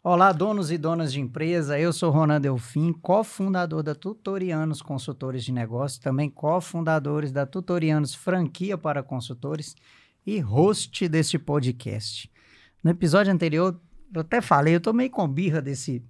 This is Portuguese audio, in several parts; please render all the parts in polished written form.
Olá, donos e donas de empresa, eu sou Ronan Delfim, cofundador da Tutorianos Consultores de Negócios, também cofundadores da Tutorianos Franquia para Consultores e host deste podcast. No episódio anterior, eu até falei, eu tô meio com birra desse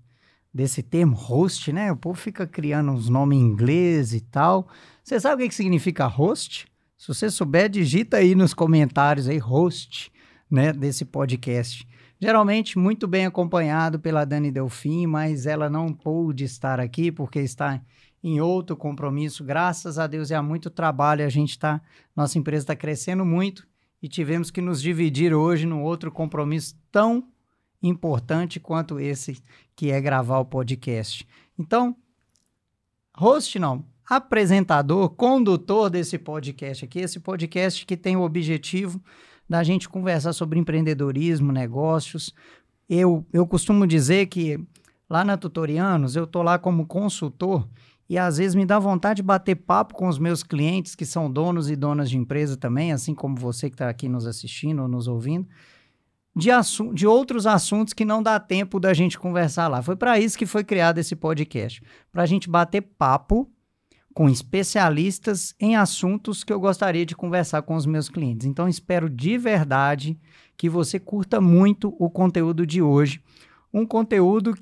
termo host, né? O povo fica criando uns nomes em inglês e tal. Você sabe o que significa host? Se você souber, digita aí nos comentários aí, host, né, desse podcast. Geralmente muito bem acompanhado pela Dani Delfim, mas ela não pôde estar aqui porque está em outro compromisso. Graças a Deus, há muito trabalho, nossa empresa está crescendo muito e tivemos que nos dividir hoje num outro compromisso tão importante quanto esse, que é gravar o podcast. Então, host não, apresentador, condutor desse podcast aqui, esse podcast que tem o objetivo da gente conversar sobre empreendedorismo, negócios. Eu costumo dizer que lá na Tutorianos, eu estou lá como consultor e às vezes me dá vontade de bater papo com os meus clientes que são donos e donas de empresa também, assim como você que está aqui nos assistindo ou nos ouvindo, de outros assuntos que não dá tempo da gente conversar lá. Foi para isso que foi criado esse podcast, para a gente bater papo com especialistas em assuntos que eu gostaria de conversar com os meus clientes. Então, espero de verdade que você curta muito o conteúdo de hoje. Um conteúdo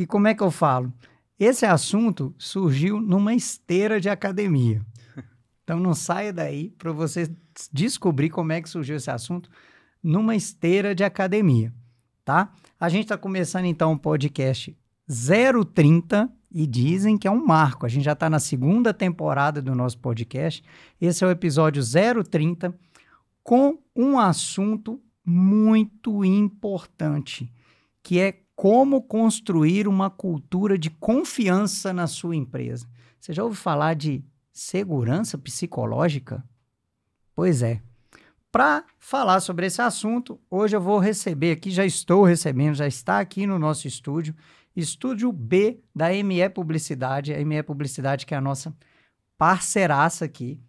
como é que eu falo? Esse assunto surgiu numa esteira de academia. Então, não saia daí para você descobrir como é que surgiu esse assunto numa esteira de academia, tá? A gente está começando, então, o podcast 030 e dizem que é um marco. A gente já está na segunda temporada do nosso podcast. Esse é o episódio 030 com um assunto muito importante, que é como construir uma cultura de confiança na sua empresa. Você já ouviu falar de segurança psicológica? Pois é. Para falar sobre esse assunto, hoje eu vou receber aqui, já estou recebendo, já está aqui no nosso estúdio B da ME Publicidade, a ME Publicidade que é a nossa parceiraça aqui,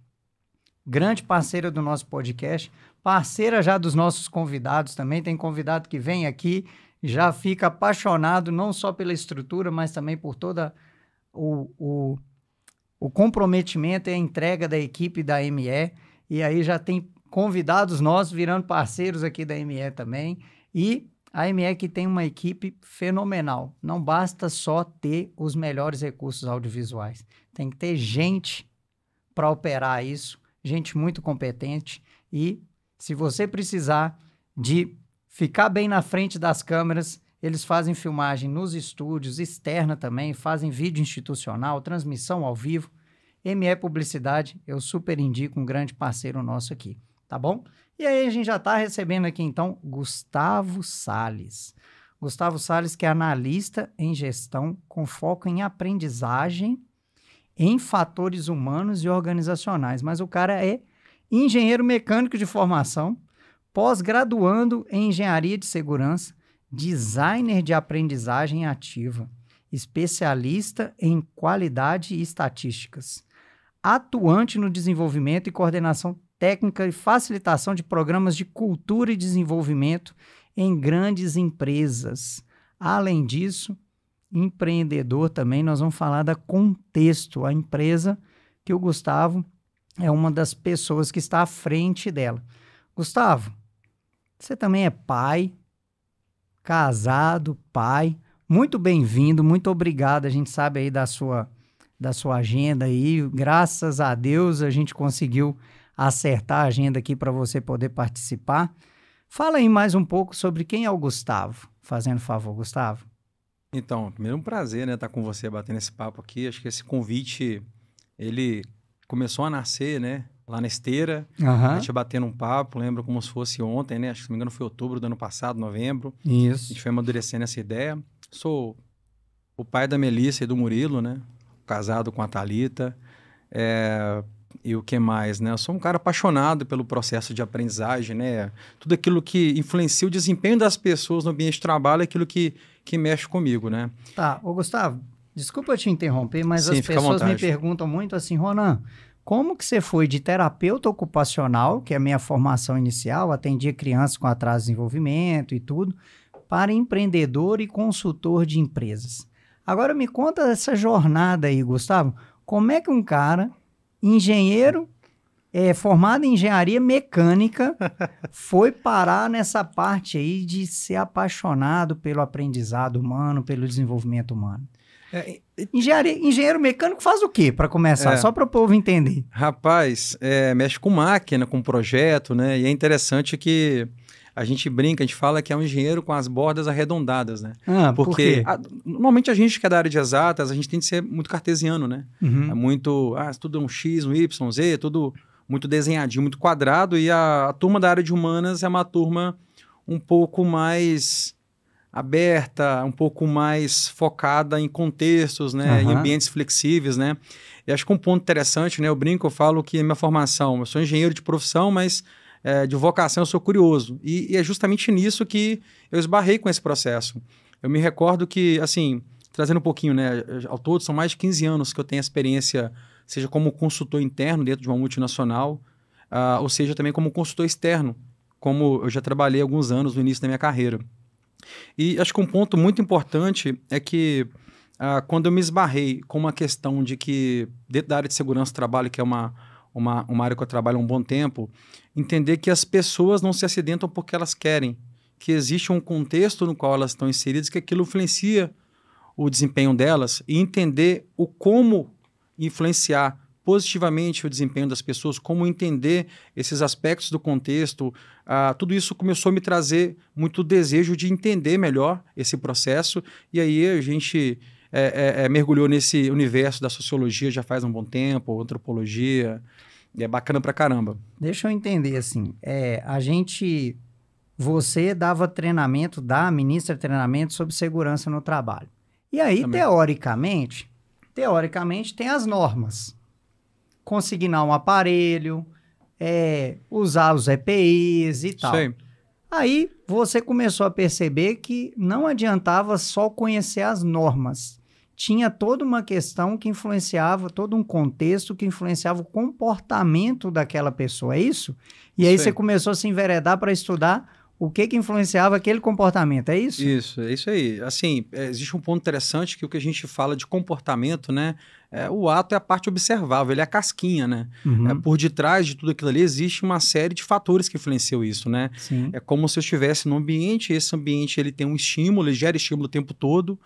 grande parceira do nosso podcast, parceira já dos nossos convidados também, tem convidado que vem aqui, já fica apaixonado não só pela estrutura, mas também por toda o comprometimento e a entrega da equipe da ME, e aí já tem convidados nossos virando parceiros aqui da ME também, e a ME que tem uma equipe fenomenal. Não basta só ter os melhores recursos audiovisuais. Tem que ter gente para operar isso, gente muito competente. E se você precisar de ficar bem na frente das câmeras, eles fazem filmagem nos estúdios, externa também, fazem vídeo institucional, transmissão ao vivo. ME Publicidade, eu super indico, um grande parceiro nosso aqui, tá bom? E aí a gente já está recebendo aqui, então, Gustavo Salles. Gustavo Salles, que é analista em gestão com foco em aprendizagem em fatores humanos e organizacionais. Mas o cara é engenheiro mecânico de formação, pós-graduando em engenharia de segurança, designer de aprendizagem ativa, especialista em qualidade e estatísticas, atuante no desenvolvimento e coordenação técnica e facilitação de programas de cultura e desenvolvimento em grandes empresas. Além disso, empreendedor também, nós vamos falar da Contexto, a empresa que o Gustavo é uma das pessoas que está à frente dela. Gustavo, você também é pai, casado, pai, muito bem-vindo, muito obrigado, a gente sabe aí da sua agenda aí, graças a Deus a gente conseguiu acertar a agenda aqui para você poder participar. Fala aí mais um pouco sobre quem é o Gustavo, fazendo favor, Gustavo. Então, primeiro um prazer, né, estar com você batendo esse papo aqui. Acho que esse convite, ele começou a nascer, né, lá na esteira, a gente batendo um papo, lembro como se fosse ontem, né, acho que se não me engano foi outubro do ano passado, novembro. Isso. A gente foi amadurecendo essa ideia. Sou o pai da Melissa e do Murilo, né, casado com a Thalita, e o que mais, né? Eu sou um cara apaixonado pelo processo de aprendizagem, né? Tudo aquilo que influencia o desempenho das pessoas no ambiente de trabalho é aquilo que mexe comigo, né? Tá, ô Gustavo, desculpa te interromper, mas Sim, as pessoas me perguntam muito assim, Ronan, como que você foi de terapeuta ocupacional, que é a minha formação inicial, atendia crianças com atraso de desenvolvimento e tudo, para empreendedor e consultor de empresas. Agora me conta essa jornada aí, Gustavo. Como é que um cara, engenheiro, formado em engenharia mecânica, foi parar nessa parte aí de ser apaixonado pelo aprendizado humano, pelo desenvolvimento humano? Engenheiro mecânico faz o quê, para começar? Só para o povo entender. Rapaz, mexe com máquina, com projeto, né? E é interessante que a gente brinca, a gente fala que é um engenheiro com as bordas arredondadas, né? Por quê? Normalmente a gente que é da área de exatas, a gente tem que ser muito cartesiano, né? Uhum. É muito, tudo é um X, um Y, um Z, tudo muito desenhadinho, muito quadrado, e a turma da área de humanas é uma turma um pouco mais aberta, um pouco mais focada em contextos, né? Em ambientes flexíveis, né? E acho que um ponto interessante, né? Eu brinco, eu falo que minha formação, eu sou engenheiro de profissão, mas de vocação eu sou curioso. E é justamente nisso que eu esbarrei com esse processo. Eu me recordo que, assim, trazendo um pouquinho, né? Ao todo, são mais de 15 anos que eu tenho experiência, seja como consultor interno dentro de uma multinacional, ou seja, também como consultor externo, como eu já trabalhei alguns anos no início da minha carreira. E acho que um ponto muito importante é que quando eu me esbarrei com uma questão de que, dentro da área de segurança do trabalho, que é uma área que eu trabalho há um bom tempo, entender que as pessoas não se acidentam porque elas querem, que existe um contexto no qual elas estão inseridas, que aquilo influencia o desempenho delas, e entender o como influenciar positivamente o desempenho das pessoas, como entender esses aspectos do contexto, tudo isso começou a me trazer muito desejo de entender melhor esse processo, e aí a gente mergulhou nesse universo da sociologia já faz um bom tempo, antropologia, e é bacana pra caramba. Deixa eu entender, assim, você dava treinamento, ministra treinamento sobre segurança no trabalho. E aí, teoricamente, tem as normas. Consignar um aparelho, usar os EPIs e tal. Sim. Aí você começou a perceber que não adiantava só conhecer as normas. Tinha toda uma questão que influenciava, todo um contexto que influenciava o comportamento daquela pessoa, é isso? E aí você começou a se enveredar para estudar o que influenciava aquele comportamento, é isso? Isso, é isso aí. Assim, existe um ponto interessante que o que a gente fala de comportamento, né? O ato é a parte observável, ele é a casquinha, né? Uhum. Por detrás de tudo aquilo ali existe uma série de fatores que influenciam isso, né? Sim. É como se eu estivesse num ambiente, esse ambiente ele tem um estímulo, ele gera estímulo o tempo todo,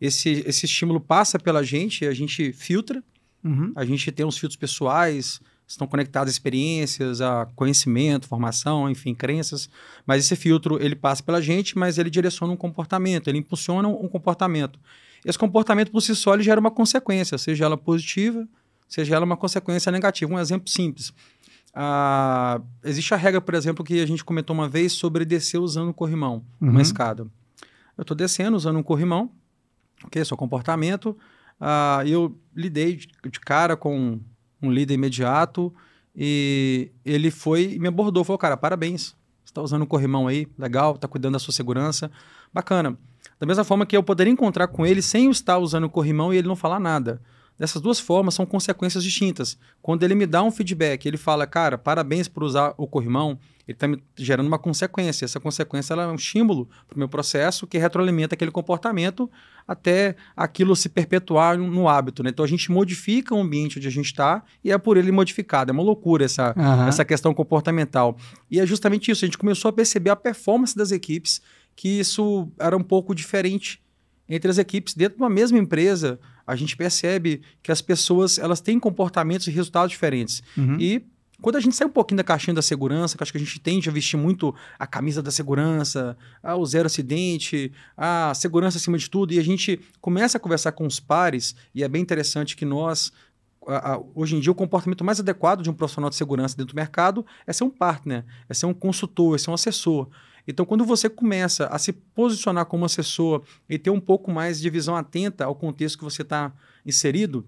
esse estímulo passa pela gente, a gente filtra, a gente tem uns filtros pessoais, estão conectados a experiências, a conhecimento, formação, enfim, crenças, mas esse filtro ele passa pela gente, mas ele direciona um comportamento, ele impulsiona um comportamento. Esse comportamento por si só ele gera uma consequência, seja ela positiva, seja ela uma consequência negativa. Um exemplo simples. Existe a regra, por exemplo, que a gente comentou uma vez sobre descer usando um corrimão, uma escada. Eu estou descendo usando um corrimão, ok? Seu comportamento, eu lidei de cara com um líder imediato, e ele foi e me abordou, falou, cara, parabéns, você está usando um corrimão aí, legal, está cuidando da sua segurança, bacana. Da mesma forma que eu poderia encontrar com ele sem eu estar usando o corrimão e ele não falar nada. Dessas duas formas são consequências distintas. Quando ele me dá um feedback, ele fala, cara, parabéns por usar o corrimão, ele está me gerando uma consequência. Essa consequência ela é um estímulo para o meu processo que retroalimenta aquele comportamento até aquilo se perpetuar no hábito, né? Então a gente modifica o ambiente onde a gente está e é por ele modificado. É uma loucura essa questão comportamental. E é justamente isso, a gente começou a perceber a performance das equipes, que isso era um pouco diferente entre as equipes. Dentro de uma mesma empresa, a gente percebe que as pessoas elas têm comportamentos e resultados diferentes. E quando a gente sai um pouquinho da caixinha da segurança, que acho que a gente tende a vestir muito a camisa da segurança, o zero acidente, a segurança acima de tudo, e a gente começa a conversar com os pares, e é bem interessante que nós, hoje em dia, o comportamento mais adequado de um profissional de segurança dentro do mercado é ser um partner, é ser um consultor, é ser um assessor. Então, quando você começa a se posicionar como assessor e ter um pouco mais de visão atenta ao contexto que você está inserido,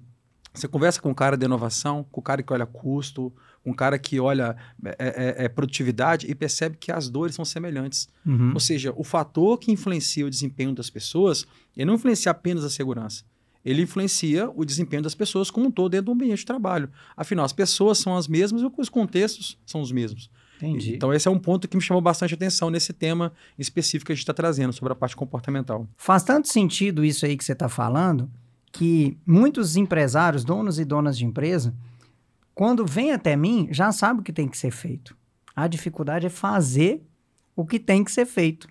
você conversa com o cara da inovação, com o cara que olha custo, com o cara que olha produtividade e percebe que as dores são semelhantes. Ou seja, o fator que influencia o desempenho das pessoas, ele não influencia apenas a segurança. ele influencia o desempenho das pessoas como um todo dentro do ambiente de trabalho. Afinal, as pessoas são as mesmas e os contextos são os mesmos. Entendi. Então, esse é um ponto que me chamou bastante atenção nesse tema específico que a gente está trazendo sobre a parte comportamental. Faz tanto sentido isso aí que você está falando, que muitos empresários, donos e donas de empresa, quando vêm até mim, já sabem o que tem que ser feito. A dificuldade é fazer o que tem que ser feito.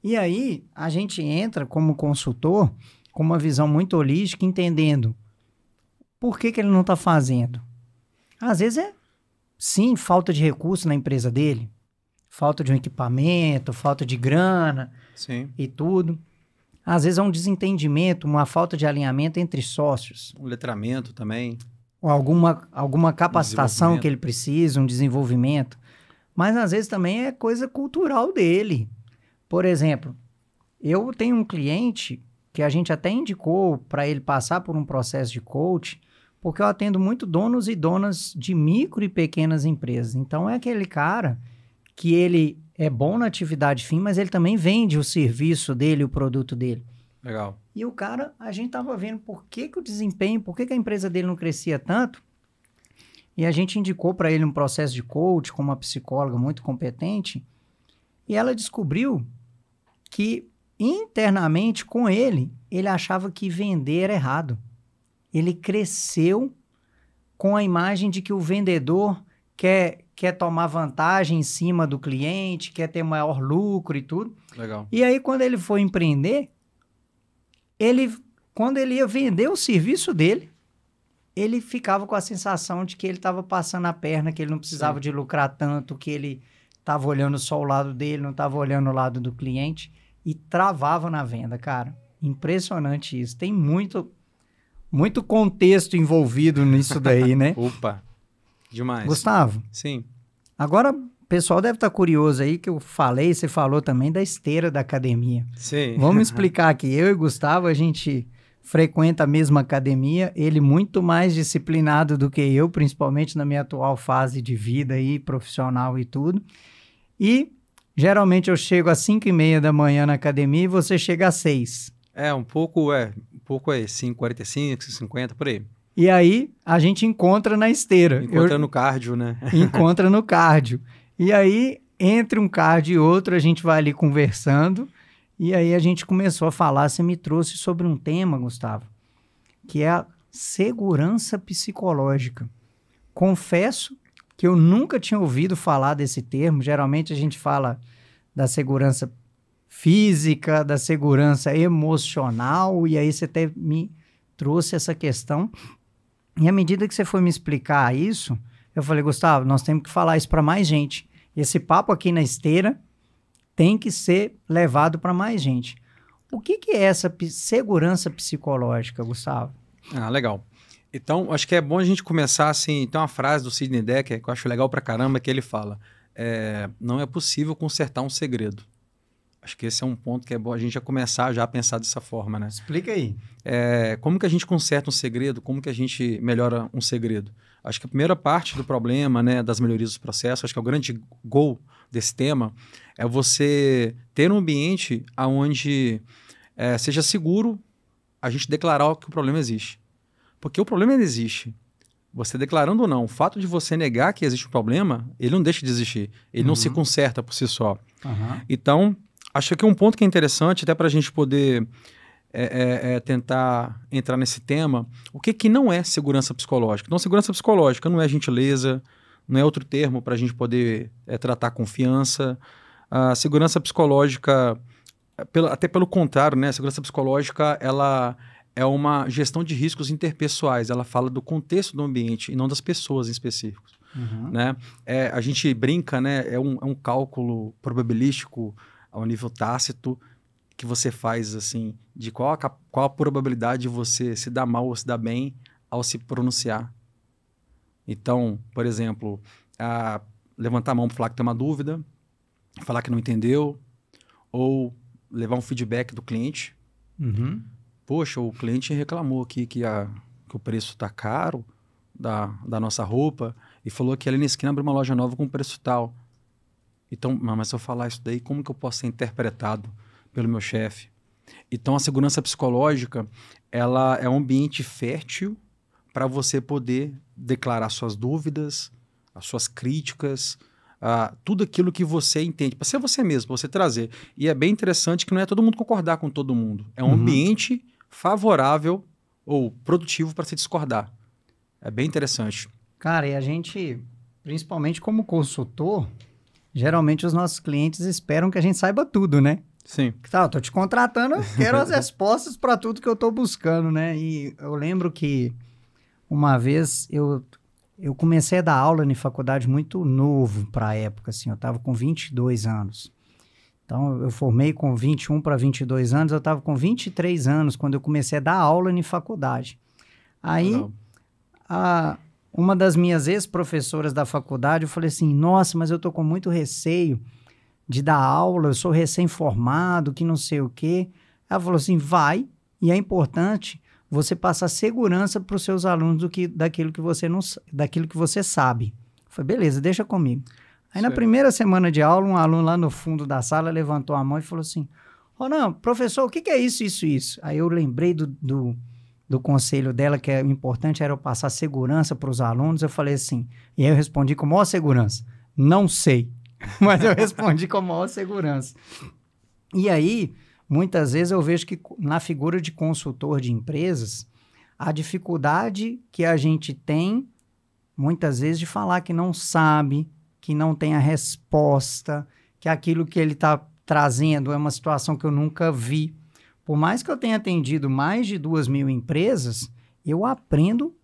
E aí, a gente entra como consultor com uma visão muito holística, entendendo por que ele não está fazendo. Às vezes é, sim, falta de recurso na empresa dele, falta de um equipamento, falta de grana e tudo. Às vezes é um desentendimento, uma falta de alinhamento entre sócios. Um letramento também. Ou alguma capacitação que ele precisa, um desenvolvimento. Mas às vezes também é coisa cultural dele. Por exemplo, eu tenho um cliente que a gente até indicou para ele passar por um processo de coach, porque eu atendo muito donos e donas de micro e pequenas empresas. Então é aquele cara que ele é bom na atividade fim, mas ele também vende o serviço dele, o produto dele. Legal. E o cara, a gente tava vendo por que o desempenho, por que a empresa dele não crescia tanto, e a gente indicou para ele um processo de coach com uma psicóloga muito competente, e ela descobriu que internamente com ele achava que vender era errado. Ele cresceu com a imagem de que o vendedor quer tomar vantagem em cima do cliente, quer ter maior lucro e tudo. Legal. E aí, quando ele foi empreender, quando ele ia vender o serviço dele, ele ficava com a sensação de que ele estava passando a perna, que ele não precisava de lucrar tanto, que ele estava olhando só o lado dele, não estava olhando o lado do cliente, e travava na venda, cara. Impressionante isso. Tem muito contexto envolvido nisso daí, né? Opa, demais. Gustavo? Sim. Agora, o pessoal deve estar curioso aí, que eu falei, você falou também da esteira da academia. Sim. Vamos explicar aqui. Eu e Gustavo, a gente frequenta a mesma academia, ele muito mais disciplinado do que eu, principalmente na minha atual fase de vida aí, profissional e tudo. E geralmente eu chego às 5h30 da manhã na academia e você chega às 6. Um pouco 5h45, 5h50, por aí. E aí a gente encontra na esteira. Encontra no cardio, né? Encontra no cardio. E aí, entre um cardio e outro, a gente vai ali conversando. E aí a gente começou a falar, você me trouxe sobre um tema, Gustavo, que é a segurança psicológica. Confesso que eu nunca tinha ouvido falar desse termo. Geralmente a gente fala da segurança física, da segurança emocional, e aí você até me trouxe essa questão. E à medida que você foi me explicar isso, eu falei, Gustavo, nós temos que falar isso para mais gente. Esse papo aqui na esteira tem que ser levado para mais gente. O que é essa segurança psicológica, Gustavo? Legal. Então, acho que é bom a gente começar assim, tem uma frase do Sidney Dekker que eu acho legal pra caramba, que ele fala, não é possível consertar um segredo. Acho que esse é um ponto que é bom a gente já começar a pensar dessa forma, né? Explica aí. Como que a gente conserta um segredo? Como que a gente melhora um segredo? Acho que a primeira parte do problema, né, das melhorias dos processos, acho que é o grande goal desse tema, é você ter um ambiente onde seja seguro a gente declarar que o problema existe. Porque o problema ele existe. Você declarando ou não, o fato de você negar que existe um problema, ele não deixa de existir. Ele não se conserta por si só. Então, acho que um ponto que é interessante, até para a gente poder tentar entrar nesse tema, o que não é segurança psicológica? Então, segurança psicológica não é gentileza, não é outro termo para a gente poder tratar confiança. A segurança psicológica, até pelo contrário, né? A segurança psicológica, ela é uma gestão de riscos interpessoais. Ela fala do contexto do ambiente e não das pessoas em específico. Né? A gente brinca, né? É um cálculo probabilístico ao nível tácito que você faz, assim, de qual a probabilidade de você se dar mal ou se dar bem ao se pronunciar. Então, por exemplo, levantar a mão para falar que tem uma dúvida, falar que não entendeu, ou levar um feedback do cliente. Poxa, o cliente reclamou aqui que o preço está caro da nossa roupa e falou que ali na esquina abriu uma loja nova com preço tal. Então, mas se eu falar isso daí, como que eu posso ser interpretado pelo meu chefe? Então, a segurança psicológica, ela é um ambiente fértil para você poder declarar suas dúvidas, as suas críticas, tudo aquilo que você entende, para ser você mesmo, para você trazer. E é bem interessante que não é todo mundo concordar com todo mundo. É um ambiente favorável ou produtivo para se discordar. É bem interessante. Cara, e a gente, principalmente como consultor, geralmente os nossos clientes esperam que a gente saiba tudo, né? Sim. Tá, eu tô te contratando, eu quero as respostas para tudo que eu tô buscando, né? E eu lembro que uma vez eu comecei a dar aula em faculdade muito novo para a época, assim, eu tava com 22 anos. Então, eu formei com 21 para 22 anos, eu tava com 23 anos quando eu comecei a dar aula em faculdade. Aí, uma das minhas ex-professoras da faculdade, eu falei assim, nossa, mas eu tô com muito receio de dar aula, eu sou recém-formado, que não sei o quê. Ela falou assim, vai, e é importante você passar segurança para os seus alunos daquilo que você sabe. Eu falei, beleza, deixa comigo. Aí na primeira semana de aula, um aluno lá no fundo da sala levantou a mão e falou assim, Ronan, professor, o que é isso, isso, isso? Aí eu lembrei do conselho dela, que é importante era eu passar segurança para os alunos. Eu falei assim, e aí eu respondi com maior segurança, não sei. Mas eu respondi com a maior segurança. E aí, muitas vezes eu vejo que na figura de consultor de empresas, a dificuldade que a gente tem, muitas vezes, de falar que não sabe, que não tem a resposta, que aquilo que ele está trazendo é uma situação que eu nunca vi. Por mais que eu tenha atendido mais de 2.000 empresas, eu aprendo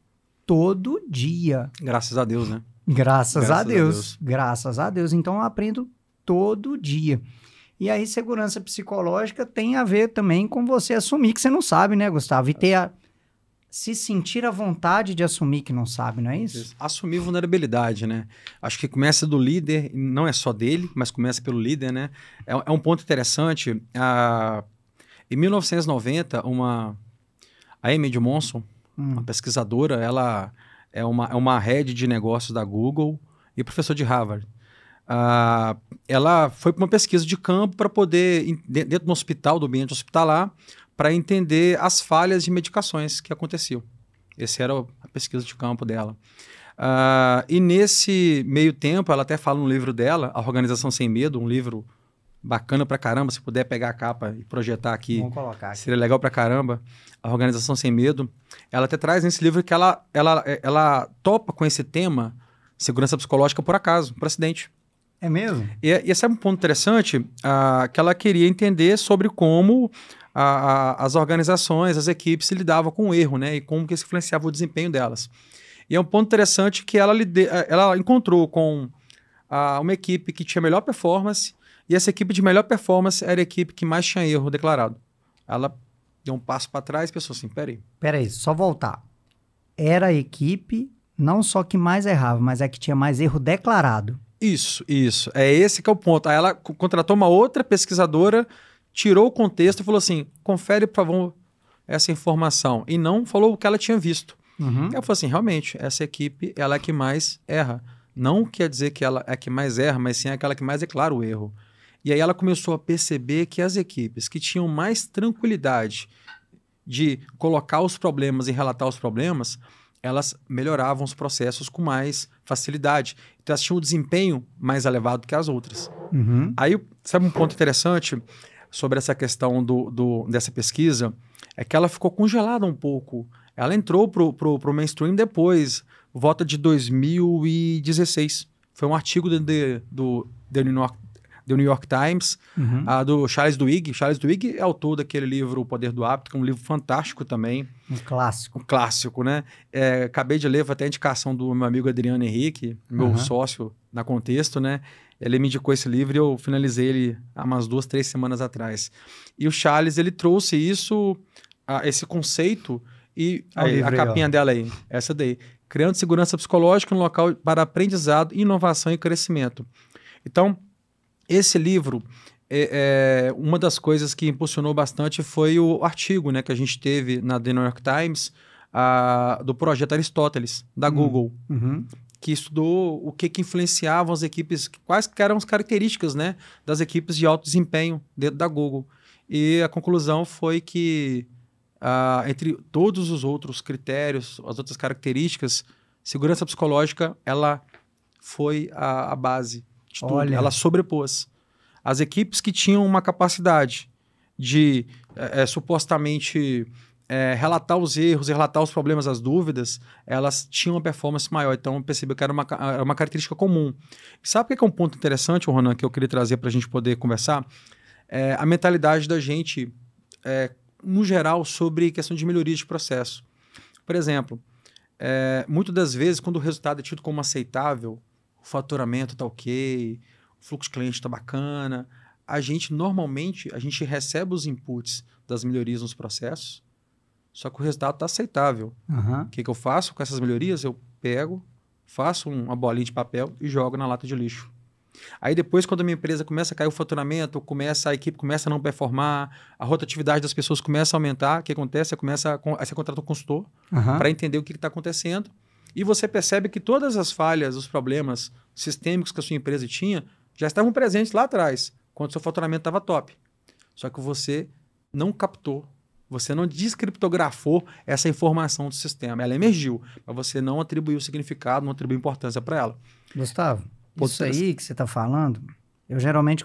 todo dia. Graças a Deus, né? Graças a Deus. Graças a Deus. Então, eu aprendo todo dia. E aí, segurança psicológica tem a ver também com você assumir que você não sabe, né, Gustavo? E se sentir à vontade de assumir que não sabe, não é isso? Assumir vulnerabilidade, né? Acho que começa do líder, não é só dele, mas começa pelo líder, né? É um ponto interessante. Em 1990, a Amy Edmondson, uma pesquisadora, ela é uma head de negócios da Google e professor de Harvard. Ela foi para uma pesquisa de campo para poder, dentro do hospital, do ambiente hospitalar, para entender as falhas de medicações que aconteciam. Essa era a pesquisa de campo dela. E nesse meio tempo, ela até fala no livro dela, A Organização Sem Medo, um livro bacana pra caramba, se puder pegar a capa e projetar aqui, vamos colocar aqui. Seria legal pra caramba. A Organização Sem Medo. Ela até traz nesse livro que ela topa com esse tema, segurança psicológica, por acaso, por acidente. É mesmo? E esse é um ponto interessante, que ela queria entender sobre como as organizações, as equipes lidavam com o erro, né? E como que isso influenciava o desempenho delas. E é um ponto interessante que ela encontrou com uma equipe que tinha melhor performance, e essa equipe de melhor performance era a equipe que mais tinha erro declarado. Ela deu um passo para trás e pensou assim, peraí, só voltar. Era a equipe não só que mais errava, mas é que tinha mais erro declarado. Isso. É esse que é o ponto. Aí ela contratou uma outra pesquisadora, tirou o contexto e falou assim, confere, por favor, essa informação. E não falou o que ela tinha visto. Ela falou assim, realmente, essa equipe ela é a que mais erra. Não quer dizer que ela é a que mais erra, mas sim aquela que mais declara o erro. E aí ela começou a perceber que as equipes que tinham mais tranquilidade de colocar os problemas e relatar os problemas, elas melhoravam os processos com mais facilidade. Então, elas tinham um desempenho mais elevado que as outras. Aí, sabe um ponto interessante sobre essa questão dessa pesquisa? É que ela ficou congelada um pouco. Ela entrou pro mainstream depois, volta de 2016. Foi um artigo do New York Times, do Charles Duhigg. Charles Duhigg é autor daquele livro O Poder do Hábito, que é um livro fantástico também. Um clássico. Um clássico, né? Acabei de ler, foi até a indicação do meu amigo Adriano Henrique, meu sócio na Contexto, né? Ele me indicou esse livro e eu finalizei ele há umas 2, 3 semanas atrás. E o Charles, ele trouxe esse conceito e a capinha dela aí, essa daí. Criando segurança psicológica no local para aprendizado, inovação e crescimento. Então, esse livro, uma das coisas que impulsionou bastante foi o artigo, né, que a gente teve na The New York Times, do projeto Aristóteles, da Google, que estudou o que influenciavam as equipes, quais que eram as características, né, das equipes de alto desempenho dentro da Google. E a conclusão foi que entre todos os outros critérios, as outras características, segurança psicológica, ela foi a base de tudo. Olha. Ela sobrepôs. As equipes que tinham uma capacidade de supostamente relatar os erros, relatar os problemas, as dúvidas, elas tinham uma performance maior. Então, eu percebi que era uma característica comum. Sabe o que é um ponto interessante, Ronan, que eu queria trazer para a gente poder conversar? A mentalidade da gente, no geral, sobre questão de melhoria de processo. Por exemplo, muitas das vezes, quando o resultado é tido como aceitável, o faturamento está ok, o fluxo de cliente está bacana, normalmente, a gente recebe os inputs das melhorias nos processos, só que o resultado está aceitável. Uhum. O que eu faço com essas melhorias? Eu pego, faço uma bolinha de papel e jogo na lata de lixo. Aí depois, quando a minha empresa começa a cair o faturamento, a equipe começa a não performar, a rotatividade das pessoas começa a aumentar, o que acontece? Você contrata um consultor para entender o que está acontecendo e você percebe que todas as falhas, os problemas sistêmicos que a sua empresa tinha já estavam presentes lá atrás, quando o seu faturamento estava top. Só que você não captou, você não descriptografou essa informação do sistema. Ela emergiu, mas você não atribuiu significado, não atribuiu importância para ela. Gustavo, isso aí que você está falando, eu geralmente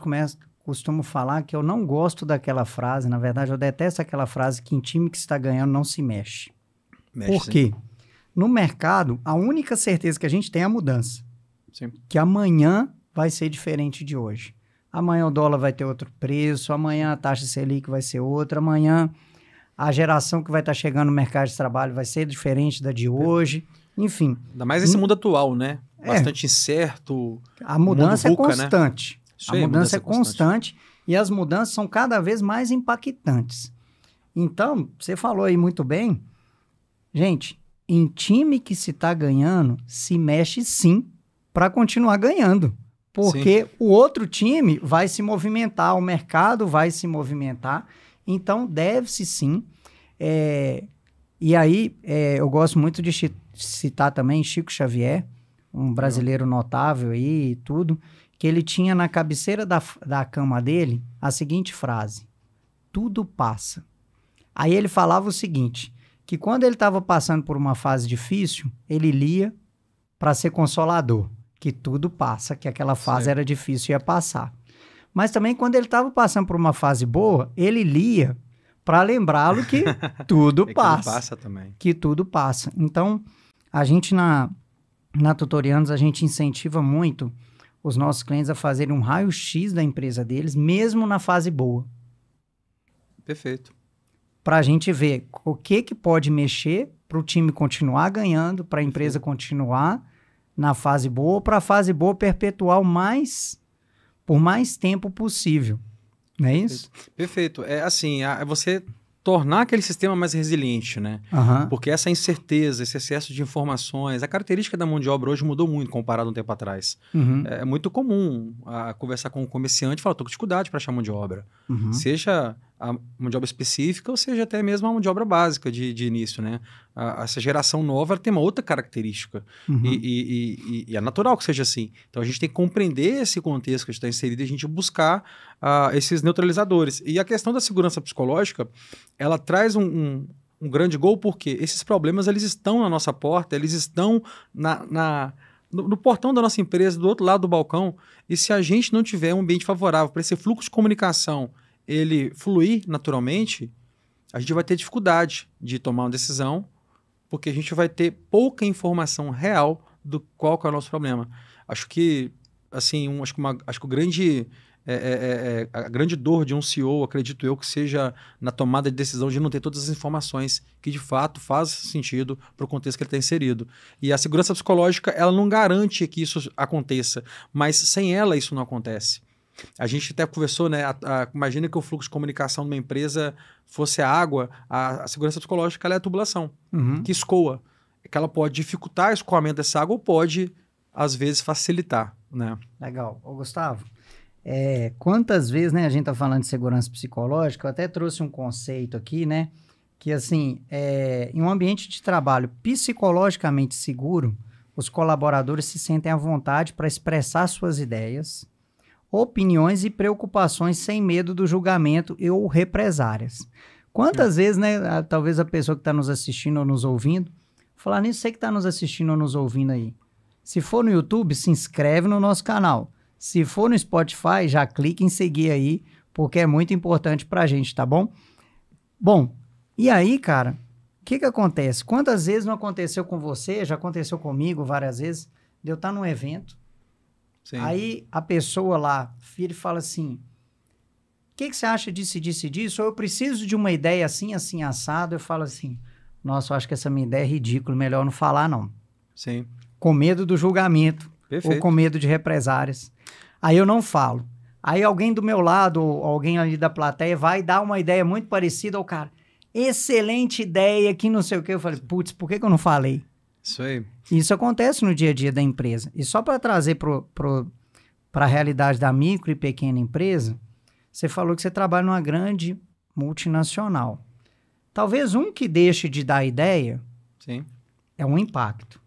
costumo falar que eu não gosto daquela frase, na verdade eu detesto aquela frase que em time que está ganhando não se mexe. Por quê? No mercado, a única certeza que a gente tem é a mudança. Sim. Que amanhã vai ser diferente de hoje. Amanhã o dólar vai ter outro preço, amanhã a taxa Selic vai ser outra, amanhã a geração que vai estar chegando no mercado de trabalho vai ser diferente da de hoje. Enfim. Ainda mais esse mundo atual, né? Bastante incerto. A mudança é constante. Né? A mudança é constante e as mudanças são cada vez mais impactantes. Então, você falou aí muito bem. Gente, em time que se está ganhando, se mexe sim para continuar ganhando. Porque o outro time vai se movimentar, o mercado vai se movimentar. Então, deve-se sim. E aí, eu gosto muito de citar também Chico Xavier, um brasileiro notável aí e tudo, que ele tinha na cabeceira da cama dele a seguinte frase: tudo passa. Aí ele falava o seguinte, que quando ele estava passando por uma fase difícil, ele lia para ser consolador, que tudo passa, que aquela fase era difícil e ia passar. Mas também quando ele estava passando por uma fase boa, ele lia para lembrá-lo que tudo passa. Que passa também. Que tudo passa. Então, a gente na Tutorianos, a gente incentiva muito os nossos clientes a fazerem um raio-x da empresa deles, mesmo na fase boa. Perfeito. Para a gente ver o que pode mexer para o time continuar ganhando, para a empresa continuar na fase boa, para a fase boa perpetuar por mais tempo possível. Não é isso? Perfeito. É assim, você tornar aquele sistema mais resiliente, né? Porque essa incerteza, esse excesso de informações, a característica da mão de obra hoje mudou muito comparado a um tempo atrás. É muito comum conversar com um comerciante e falar, estou com dificuldade para achar mão de obra. Seja a mão de obra específica ou seja até mesmo a mão de obra básica de início, né? Essa geração nova tem uma outra característica e é natural que seja assim. Então a gente tem que compreender esse contexto que está inserido e a gente buscar esses neutralizadores. E a questão da segurança psicológica, ela traz um grande gol porque esses problemas eles estão na nossa porta, eles estão no portão da nossa empresa, do outro lado do balcão, e se a gente não tiver um ambiente favorável para esse fluxo de comunicação ele fluir naturalmente, a gente vai ter dificuldade de tomar uma decisão, porque a gente vai ter pouca informação real do qual que é o nosso problema. Acho que, assim, acho que o grande... a grande dor de um CEO, acredito eu, que seja na tomada de decisão de não ter todas as informações que de fato faz sentido para o contexto que ele está inserido. E a segurança psicológica, ela não garante que isso aconteça, mas sem ela isso não acontece. A gente até conversou, né? Imagina que o fluxo de comunicação de uma empresa fosse a água, a segurança psicológica ela é a tubulação, que escoa. Que ela pode dificultar o escoamento dessa água ou pode, às vezes, facilitar, né? Legal. Ô, Gustavo, quantas vezes, né, a gente está falando de segurança psicológica, eu até trouxe um conceito aqui, né, que assim, em um ambiente de trabalho psicologicamente seguro, os colaboradores se sentem à vontade para expressar suas ideias, opiniões e preocupações sem medo do julgamento ou represárias. Quantas vezes, né, talvez a pessoa que está nos assistindo ou nos ouvindo, falar nisso, você que está nos assistindo ou nos ouvindo aí, se for no YouTube, se inscreve no nosso canal. Se for no Spotify, já clica em seguir aí, porque é muito importante pra gente, tá bom? Bom, e aí, cara, o que acontece? Quantas vezes não aconteceu com você, já aconteceu comigo várias vezes, de eu estar num evento, Sim. aí a pessoa lá, filho, fala assim, o que você acha disso, disso e disso? Ou eu preciso de uma ideia assim, assim, assado. Eu falo assim, nossa, eu acho que essa minha ideia é ridícula, melhor não falar não. Sim. Com medo do julgamento. Perfeito. Ou com medo de represárias. Aí eu não falo. Aí alguém do meu lado, ou alguém ali da plateia, vai dar uma ideia muito parecida ao cara. Excelente ideia, que não sei o quê. Eu falei, putz, por que eu não falei? Isso aí. Isso acontece no dia a dia da empresa. E só para trazer para a realidade da micro e pequena empresa, você falou que você trabalha numa grande multinacional. Talvez um que deixe de dar ideia Sim. é um impacto.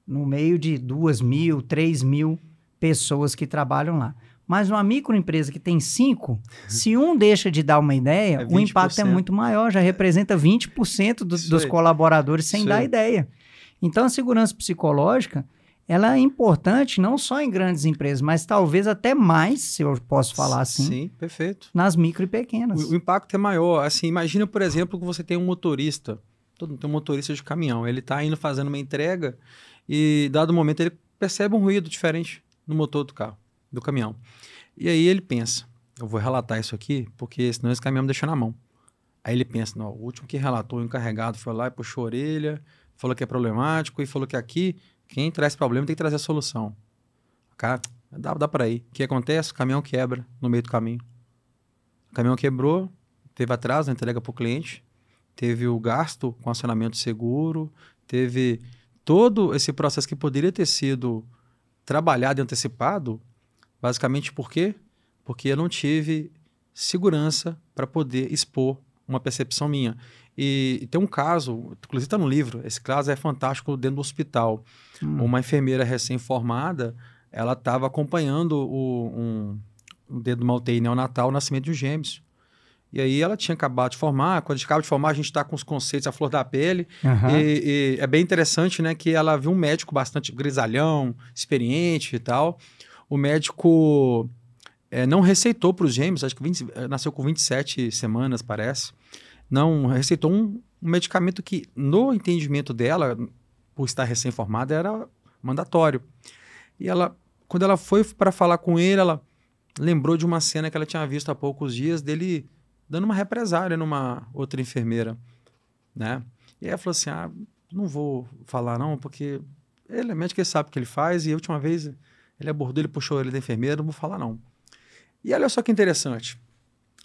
No meio de 2.000, 3.000 pessoas que trabalham lá. Mas numa microempresa que tem 5, se um deixa de dar uma ideia, o impacto é muito maior, já representa 20% dos colaboradores sem dar ideia. Então, a segurança psicológica, ela é importante não só em grandes empresas, mas talvez até mais, se eu posso falar assim, sim, perfeito, nas micro e pequenas. O impacto é maior. Assim, imagina, por exemplo, que você tem um motorista, tem um motorista de caminhão, ele está indo fazendo uma entrega e, dado momento, ele percebe um ruído diferente no motor do carro, do caminhão. E aí ele pensa, eu vou relatar isso aqui, porque senão esse caminhão me deixa na mão. Aí ele pensa, não, o último que relatou, o encarregado foi lá e puxou a orelha, falou que é problemático e falou que aqui, quem traz problema tem que trazer a solução. Cara, dá para ir. O que acontece? O caminhão quebra no meio do caminho. O caminhão quebrou, teve atraso na entrega para o cliente, teve o gasto com acionamento seguro, teve todo esse processo que poderia ter sido trabalhado e antecipado, basicamente por quê? Porque eu não tive segurança para poder expor uma percepção minha. E tem um caso, inclusive está no livro, esse caso é fantástico dentro do hospital. Uma enfermeira recém-formada, ela estava acompanhando dentro de uma UTI neonatal o nascimento de um gêmeos. E aí ela tinha acabado de formar, quando a gente acaba de formar, a gente está com os conceitos à flor da pele. E é bem interessante, né, que ela viu um médico bastante grisalhão, experiente e tal. O médico não receitou para os gêmeos, acho que nasceu com 27 semanas, parece. Não receitou um medicamento que, no entendimento dela, por estar recém-formada, era mandatório. E ela, quando ela foi para falar com ele, ela lembrou de uma cena que ela tinha visto há poucos dias dele dando uma represália numa outra enfermeira, né? E aí ela falou assim, não vou falar não, porque ele é médico, ele sabe o que ele faz, e a última vez ele abordou, ele puxou ele da enfermeira, não vou falar não. E olha só que interessante,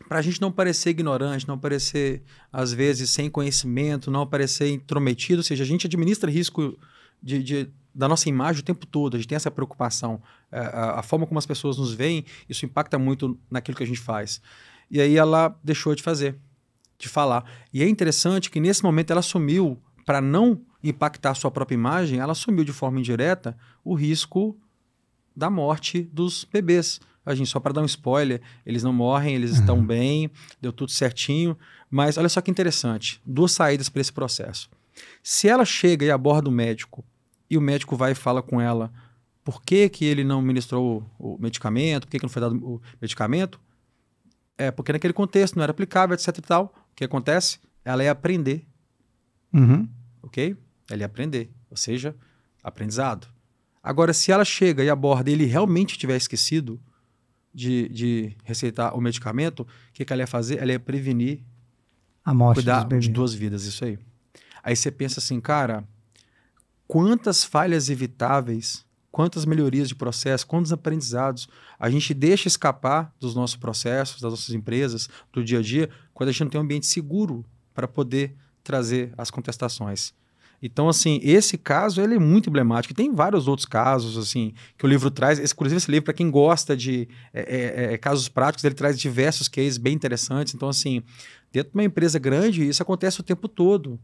para a gente não parecer ignorante, não parecer, às vezes, sem conhecimento, não parecer intrometido, ou seja, a gente administra risco da nossa imagem o tempo todo, a gente tem essa preocupação. A forma como as pessoas nos veem, isso impacta muito naquilo que a gente faz. E aí ela deixou de falar. E é interessante que nesse momento ela assumiu, para não impactar a sua própria imagem, ela assumiu de forma indireta o risco da morte dos bebês. A gente, só para dar um spoiler, eles não morrem, eles estão bem, deu tudo certinho. Mas olha só que interessante, 2 saídas para esse processo. Se ela chega e aborda o médico, e o médico vai e fala com ela por que ele não ministrou o medicamento, por que não foi dado o medicamento, porque naquele contexto não era aplicável, etc e tal. O que acontece? Ela ia aprender. Ok? Ela ia aprender, ou seja, aprendizado. Agora, se ela chega e aborda e ele realmente tiver esquecido de receitar o medicamento, o que ela ia fazer? Ela ia prevenir a morte, cuidar de 2 vidas, isso aí. Aí você pensa assim, cara, quantas falhas evitáveis, quantas melhorias de processo, quantos aprendizados a gente deixa escapar dos nossos processos, das nossas empresas, do dia a dia, quando a gente não tem um ambiente seguro para poder trazer as contestações. Então, assim, esse caso ele é muito emblemático. Tem vários outros casos, assim, que o livro traz. Inclusive, esse livro, para quem gosta de casos práticos, ele traz diversos cases bem interessantes. Então, assim, dentro de uma empresa grande, isso acontece o tempo todo.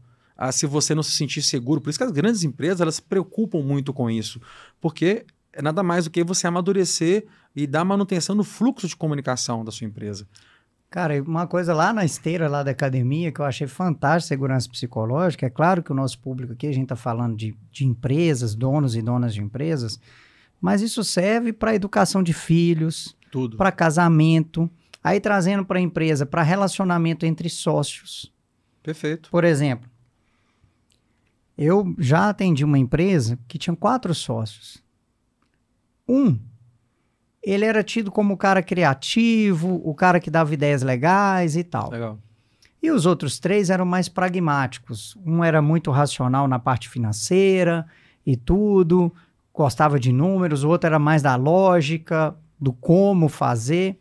Se você não se sentir seguro. Por isso que as grandes empresas, elas se preocupam muito com isso. Porque é nada mais do que você amadurecer e dar manutenção no fluxo de comunicação da sua empresa. Cara, uma coisa lá na esteira lá da academia que eu achei fantástico, segurança psicológica, é claro que o nosso público aqui, a gente está falando de empresas, donos e donas de empresas, mas isso serve para educação de filhos, Tudo. para casamento, aí trazendo para a empresa, para relacionamento entre sócios. Perfeito. Por exemplo, eu já atendi uma empresa que tinha 4 sócios. Ele era tido como o cara criativo, o cara que dava ideias legais e tal. Legal. E os outros 3 eram mais pragmáticos. Um era muito racional na parte financeira e tudo, gostava de números, o outro era mais da lógica, do como fazer.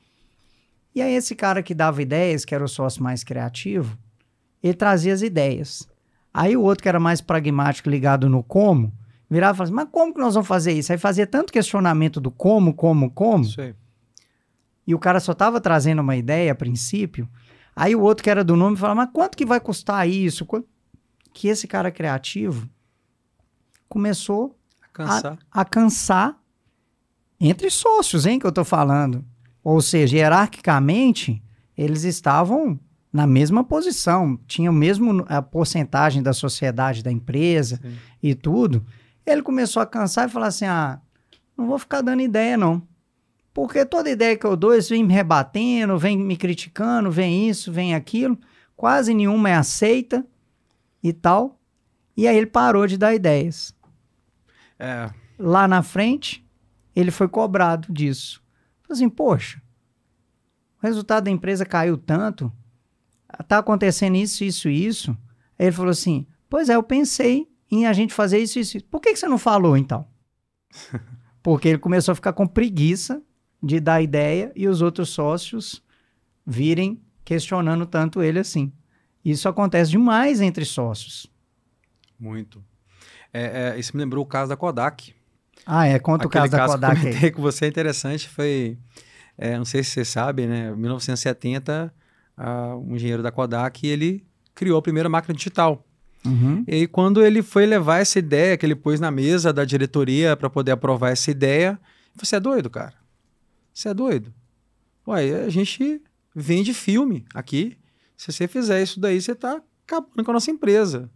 E aí esse cara que dava ideias, que era o sócio mais criativo, ele trazia as ideias. Aí o outro que era mais pragmático, ligado no como, virava e falava assim, mas como que nós vamos fazer isso? Aí fazia tanto questionamento do como. Isso aí. E o cara só estava trazendo uma ideia a princípio. Aí o outro que era do nome falava, mas quanto que vai custar isso? Que esse cara criativo começou a cansar entre sócios, hein, que eu tô falando. Ou seja, hierarquicamente, eles estavam na mesma posição, tinham mesmo a porcentagem da sociedade da empresa. Sim. E tudo. Ele começou a cansar e falar assim, não vou ficar dando ideia não, porque toda ideia que eu dou, eles vêm me rebatendo, vêm me criticando, vem isso, vem aquilo, quase nenhuma é aceita e tal, e aí ele parou de dar ideias. Lá na frente, ele foi cobrado disso. Falei assim, poxa, o resultado da empresa caiu tanto, tá acontecendo isso. Aí ele falou assim, pois é, eu pensei em a gente fazer isso. Por que você não falou, então? Porque ele começou a ficar com preguiça de dar ideia e os outros sócios virem questionando tanto ele assim. Isso acontece demais entre sócios. Muito. Isso me lembrou o caso da Kodak. Conta o caso da Kodak. Que eu comentei com você, interessante, foi, não sei se você sabe, né, em 1970, um engenheiro da Kodak, ele criou a primeira máquina digital. Uhum. E aí, quando ele foi levar essa ideia que ele pôs na mesa da diretoria para poder aprovar essa ideia, ele falou, você é doido, cara? Você é doido? Ué, a gente vende filme aqui. Se você fizer isso daí, você está acabando com a nossa empresa.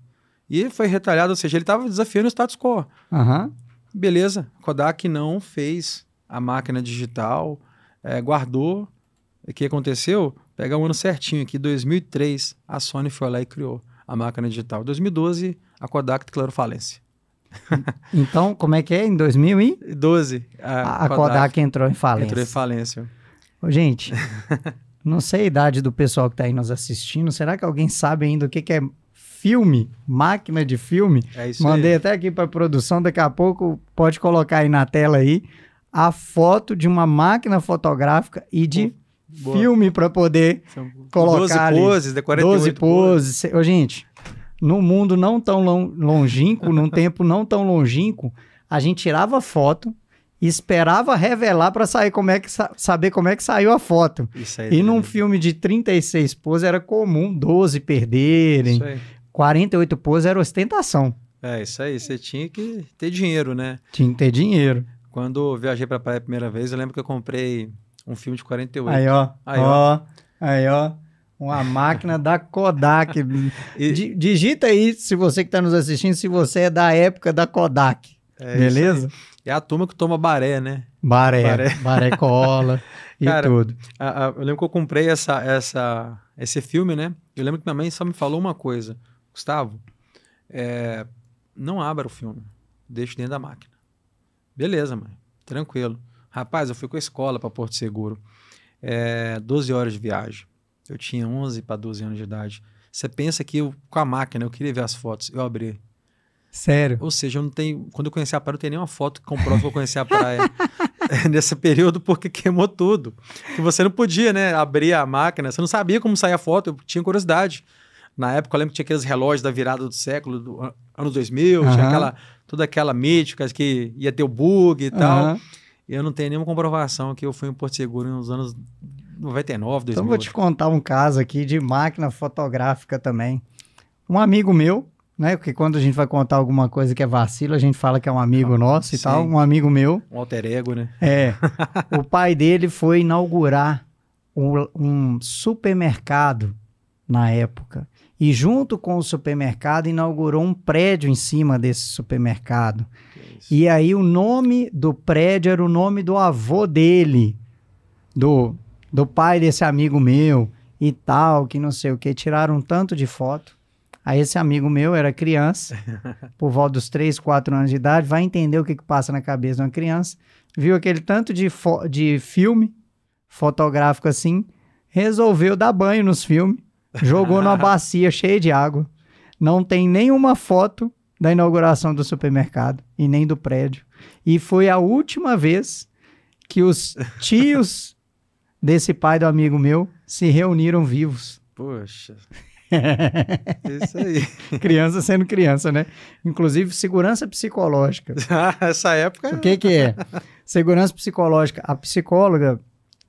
E ele foi retalhado, ou seja, ele estava desafiando o status quo. Uhum. Beleza, Kodak não fez a máquina digital, guardou. O que aconteceu? Pega um ano certinho aqui, 2003, a Sony foi lá e criou a máquina digital. Em 2012, a Kodak declarou falência. Então, como é que é? Em 2012, a Kodak entrou em falência. Entrou em falência. Ô, gente, não sei a idade do pessoal que está aí nos assistindo. Será que alguém sabe ainda o que é filme? Máquina de filme? É isso. Mandei aí. Até aqui para a produção. Daqui a pouco pode colocar aí na tela aí a foto de uma máquina fotográfica e de filme para poder colocar 12 poses, de 48 12 poses. Ô, gente, num mundo não tão longínquo, num tempo não tão longínquo, a gente tirava foto e esperava revelar para saber como é que saiu a foto. Isso aí, e num filme de 36 poses era comum 12 perderem, isso aí. 48 poses era ostentação. Isso aí, você tinha que ter dinheiro, né? Tinha que ter dinheiro. Quando eu viajei para a praia a primeira vez, eu lembro que eu comprei um filme de 48. Aí, ó. Uma máquina da Kodak. Digita aí, se você que está nos assistindo, se você é da época da Kodak. Beleza? É a turma que toma baré, né? Baré cola e cara, tudo. Eu lembro que eu comprei esse filme, né? Eu lembro que minha mãe só me falou uma coisa. Gustavo, não abra o filme. Deixa dentro da máquina. Beleza, mãe. Tranquilo. Rapaz, eu fui com a escola para Porto Seguro. 12 horas de viagem. Eu tinha 11 para 12 anos de idade. Você pensa que com a máquina, eu queria ver as fotos. Eu abri. Sério? Ou seja, eu não tenho... Quando eu conheci a praia, eu não tenho nenhuma foto que comprova que eu conheci a praia nesse período, porque queimou tudo. E você não podia, né? Abrir a máquina. Você não sabia como sair a foto. Eu tinha curiosidade. Na época, eu lembro que tinha aqueles relógios da virada do século, do ano 2000. Tinha toda aquela mítica que ia ter o bug e tal. Eu não tenho nenhuma comprovação que eu fui em Porto Seguro nos anos 99, 2000. Então vou te contar um caso aqui de máquina fotográfica também. Um amigo meu, né? Porque quando a gente vai contar alguma coisa que é vacilo, a gente fala que é um amigo nosso e tal. Um amigo meu. Um alter ego, né? O pai dele foi inaugurar um supermercado na época. E junto com o supermercado inaugurou um prédio em cima desse supermercado. E aí o nome do prédio era o nome do avô dele, do pai desse amigo meu e tal, que não sei o que. Tiraram um tanto de foto. Aí esse amigo meu era criança, por volta dos 3, 4 anos de idade, vai entender o que passa na cabeça de uma criança, viu aquele tanto de filme fotográfico assim, resolveu dar banho nos filmes, jogou numa bacia cheia de água. Não tem nenhuma foto da inauguração do supermercado e nem do prédio. E foi a última vez que os tios desse pai do amigo meu se reuniram vivos. Poxa... Isso aí. Criança sendo criança, né? Inclusive, segurança psicológica. Essa época... O que é? Segurança psicológica. A psicóloga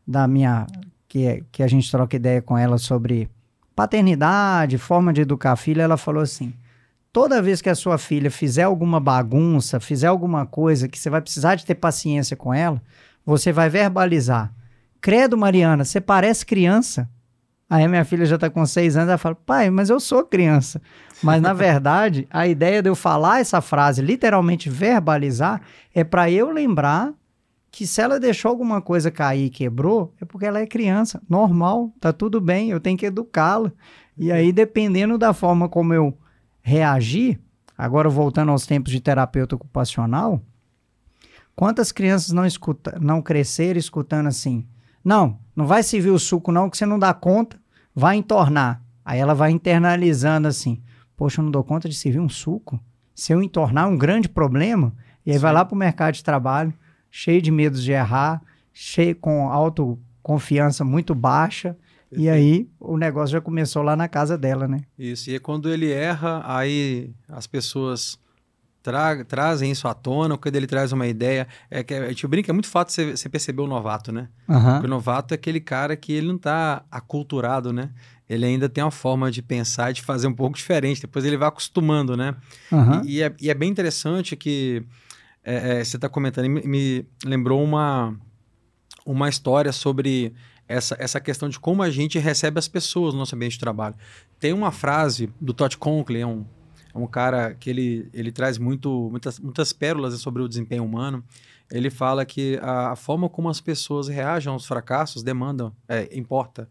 da minha... Que a gente troca ideia com ela sobre paternidade, forma de educar a filha, ela falou assim, toda vez que a sua filha fizer alguma bagunça, fizer alguma coisa que você vai precisar de ter paciência com ela, você vai verbalizar. Credo, Mariana, você parece criança. Aí minha filha já está com 6 anos, ela fala, pai, mas eu sou criança. Mas, na verdade, a ideia de eu falar essa frase, literalmente verbalizar, é para eu lembrar que se ela deixou alguma coisa cair e quebrou, é porque ela é criança, normal, tá tudo bem, eu tenho que educá-la. E aí, dependendo da forma como eu reagir, agora voltando aos tempos de terapeuta ocupacional, quantas crianças não cresceram escutando assim, não vai servir o suco não, que você não dá conta, vai entornar. Aí ela vai internalizando assim, poxa, eu não dou conta de servir um suco? Se eu entornar, é um grande problema. E aí vai lá para o mercado de trabalho, cheio de medos de errar, cheio com autoconfiança muito baixa. Perfeito. E aí o negócio já começou lá na casa dela, né? Isso, e é quando ele erra, aí as pessoas... trazem isso à tona, quando ele traz uma ideia, a gente brinca, é muito fácil você perceber o novato, né? Uhum. Porque o novato é aquele cara que ele não está aculturado, né? Ele ainda tem uma forma de pensar e de fazer um pouco diferente, depois ele vai acostumando, né? Uhum. E é bem interessante que você está comentando, me lembrou uma história sobre essa questão de como a gente recebe as pessoas no nosso ambiente de trabalho. Tem uma frase do Todd Conklin, é um cara que ele traz muitas pérolas sobre o desempenho humano. Ele fala que a forma como as pessoas reagem aos fracassos importa.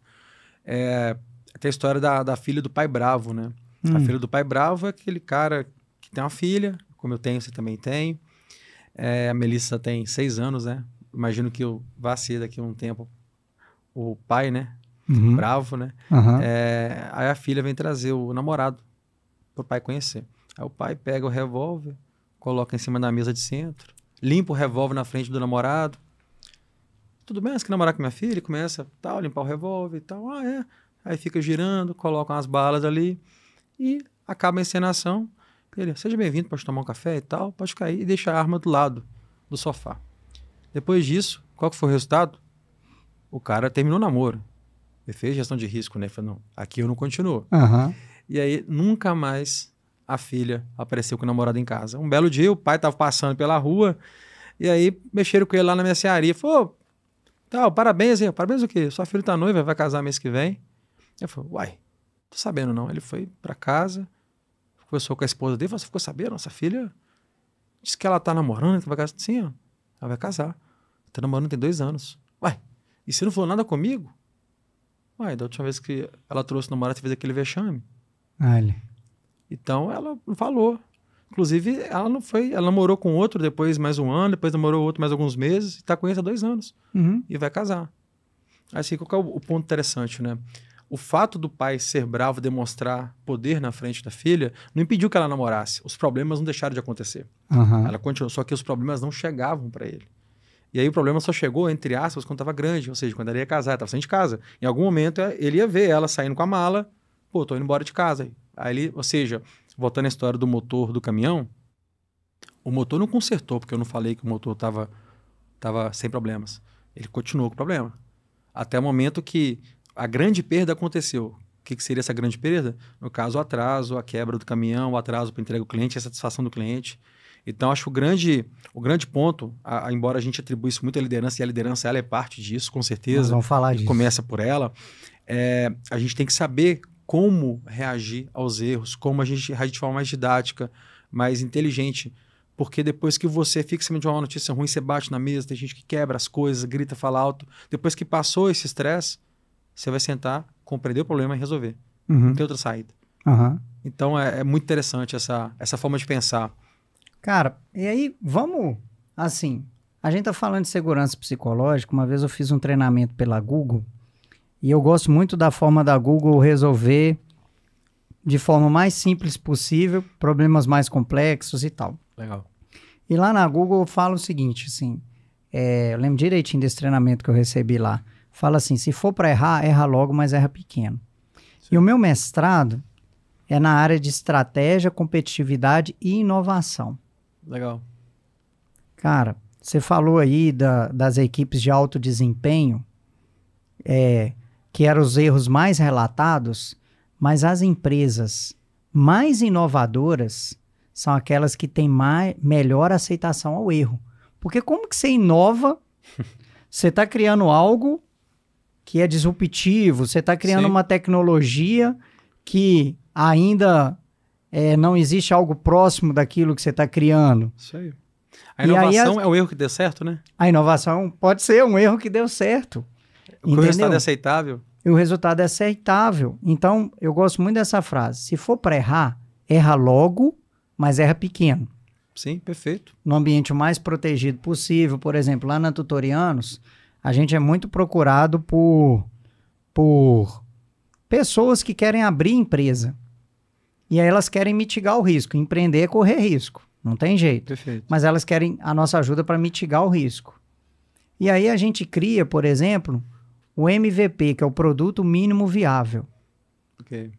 Tem a história da filha do pai bravo, né? A filha do pai bravo é aquele cara que tem uma filha, como eu tenho, você também tem. A Melissa tem 6 anos, né? Imagino que eu vá ser daqui a um tempo o pai, né? Uhum. Bravo, né? Uhum. Aí a filha vem trazer o namorado para o pai conhecer. Aí o pai pega o revólver, coloca em cima da mesa de centro, limpa o revólver na frente do namorado. Tudo bem, você quer namorar com minha filha? Ele começa a limpar o revólver e tal. Aí fica girando, coloca umas balas ali e acaba a encenação. Ele, seja bem-vindo, pode tomar um café e tal, pode cair e deixa a arma do lado do sofá. Depois disso, qual que foi o resultado? O cara terminou o namoro. Ele fez gestão de risco, né? Ele falou, não, aqui eu não continuo. Uhum. E aí, nunca mais a filha apareceu com o namorado em casa. Um belo dia, o pai estava passando pela rua e aí mexeram com ele lá na mercearia. Falou, parabéns aí. Parabéns o quê? Sua filha tá noiva, vai casar mês que vem. Eu falei, uai, tô sabendo não. Ele foi para casa, conversou com a esposa dele, falou, você ficou sabendo? Nossa filha disse que ela tá namorando, que vai casar. Sim, ó, ela vai casar. Tá namorando tem 2 anos. Uai, e você não falou nada comigo? Uai, da última vez que ela trouxe o namorado, você fez aquele vexame. Olha. Então ela não falou. Inclusive, ela não foi. Ela namorou com outro, depois mais 1 ano, depois namorou outro mais alguns meses, e tá com ele há 2 anos. Uhum. E vai casar. Assim, qual que é o ponto interessante, né? O fato do pai ser bravo, demonstrar poder na frente da filha, não impediu que ela namorasse. Os problemas não deixaram de acontecer. Uhum. Ela continuou, só que os problemas não chegavam para ele. E aí o problema só chegou, entre aspas, quando estava grande, ou seja, quando ela ia casar, estava saindo de casa. Em algum momento ele ia ver ela saindo com a mala, pô, tô indo embora de casa. Aí ele, ou seja, voltando à história do motor do caminhão, o motor não consertou, porque eu não falei que o motor estava sem problemas. Ele continuou com problema. Até o momento que a grande perda aconteceu. O que seria essa grande perda? No caso, o atraso, a quebra do caminhão, o atraso para entrega ao cliente, a satisfação do cliente. Então, acho que o grande ponto, embora a gente atribua isso muito à liderança, e a liderança ela é parte disso, com certeza. Nós vamos falar disso. Começa por ela. A gente tem que saber como reagir aos erros, como a gente reagir de forma mais didática, mais inteligente. Porque depois que você fica em cima de uma notícia ruim, você bate na mesa, tem gente que quebra as coisas, grita, fala alto. Depois que passou esse estresse, você vai sentar, compreender o problema e resolver. Não tem outra saída. Então, é muito interessante essa forma de pensar. Cara, e aí, vamos... Assim, a gente tá falando de segurança psicológica. Uma vez eu fiz um treinamento pela Google e eu gosto muito da forma da Google resolver de forma mais simples possível problemas mais complexos e tal. Legal. E lá na Google eu falo o seguinte, assim, eu lembro direitinho desse treinamento que eu recebi lá. Fala assim, se for para errar, erra logo, mas erra pequeno. Sim. E o meu mestrado é na área de estratégia, competitividade e inovação. Legal. Cara, você falou aí das equipes de alto desempenho, que eram os erros mais relatados, mas as empresas mais inovadoras são aquelas que têm melhor aceitação ao erro. Porque como que você inova? Você está criando algo que é disruptivo, você está criando uma tecnologia que ainda não existe algo próximo daquilo que você está criando. Isso aí. A inovação é o erro que deu certo, né? A inovação pode ser um erro que deu certo. O resultado é aceitável. E o resultado é aceitável. Então, eu gosto muito dessa frase. Se for para errar, erra logo, mas erra pequeno. Sim, perfeito. No ambiente mais protegido possível. Por exemplo, lá na Tutorianos, a gente é muito procurado por pessoas que querem abrir empresa. E aí elas querem mitigar o risco. Empreender é correr risco. Não tem jeito. Perfeito. Mas elas querem a nossa ajuda para mitigar o risco. E aí a gente cria, por exemplo, o MVP, que é o Produto Mínimo Viável. Ok. O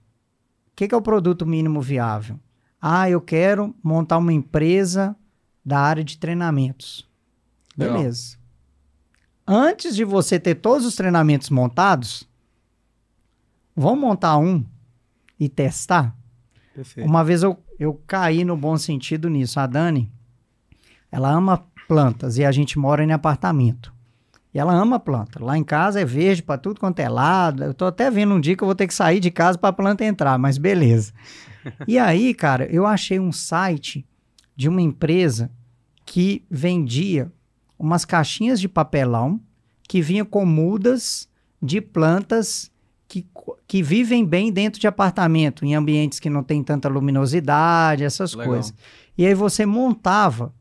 que é o Produto Mínimo Viável? Eu quero montar uma empresa da área de treinamentos. Legal. Beleza. Antes de você ter todos os treinamentos montados, vamos montar um e testar? Perfeito. Uma vez eu caí no bom sentido nisso. A Dani, ela ama plantas e a gente mora em apartamento. E ela ama planta. Lá em casa é verde para tudo quanto é lado. Eu tô até vendo um dia que eu vou ter que sair de casa para a planta entrar, mas beleza. E aí, cara, eu achei um site de uma empresa que vendia umas caixinhas de papelão que vinha com mudas de plantas que vivem bem dentro de apartamento, em ambientes que não tem tanta luminosidade, essas Legal. coisas. E aí você montava,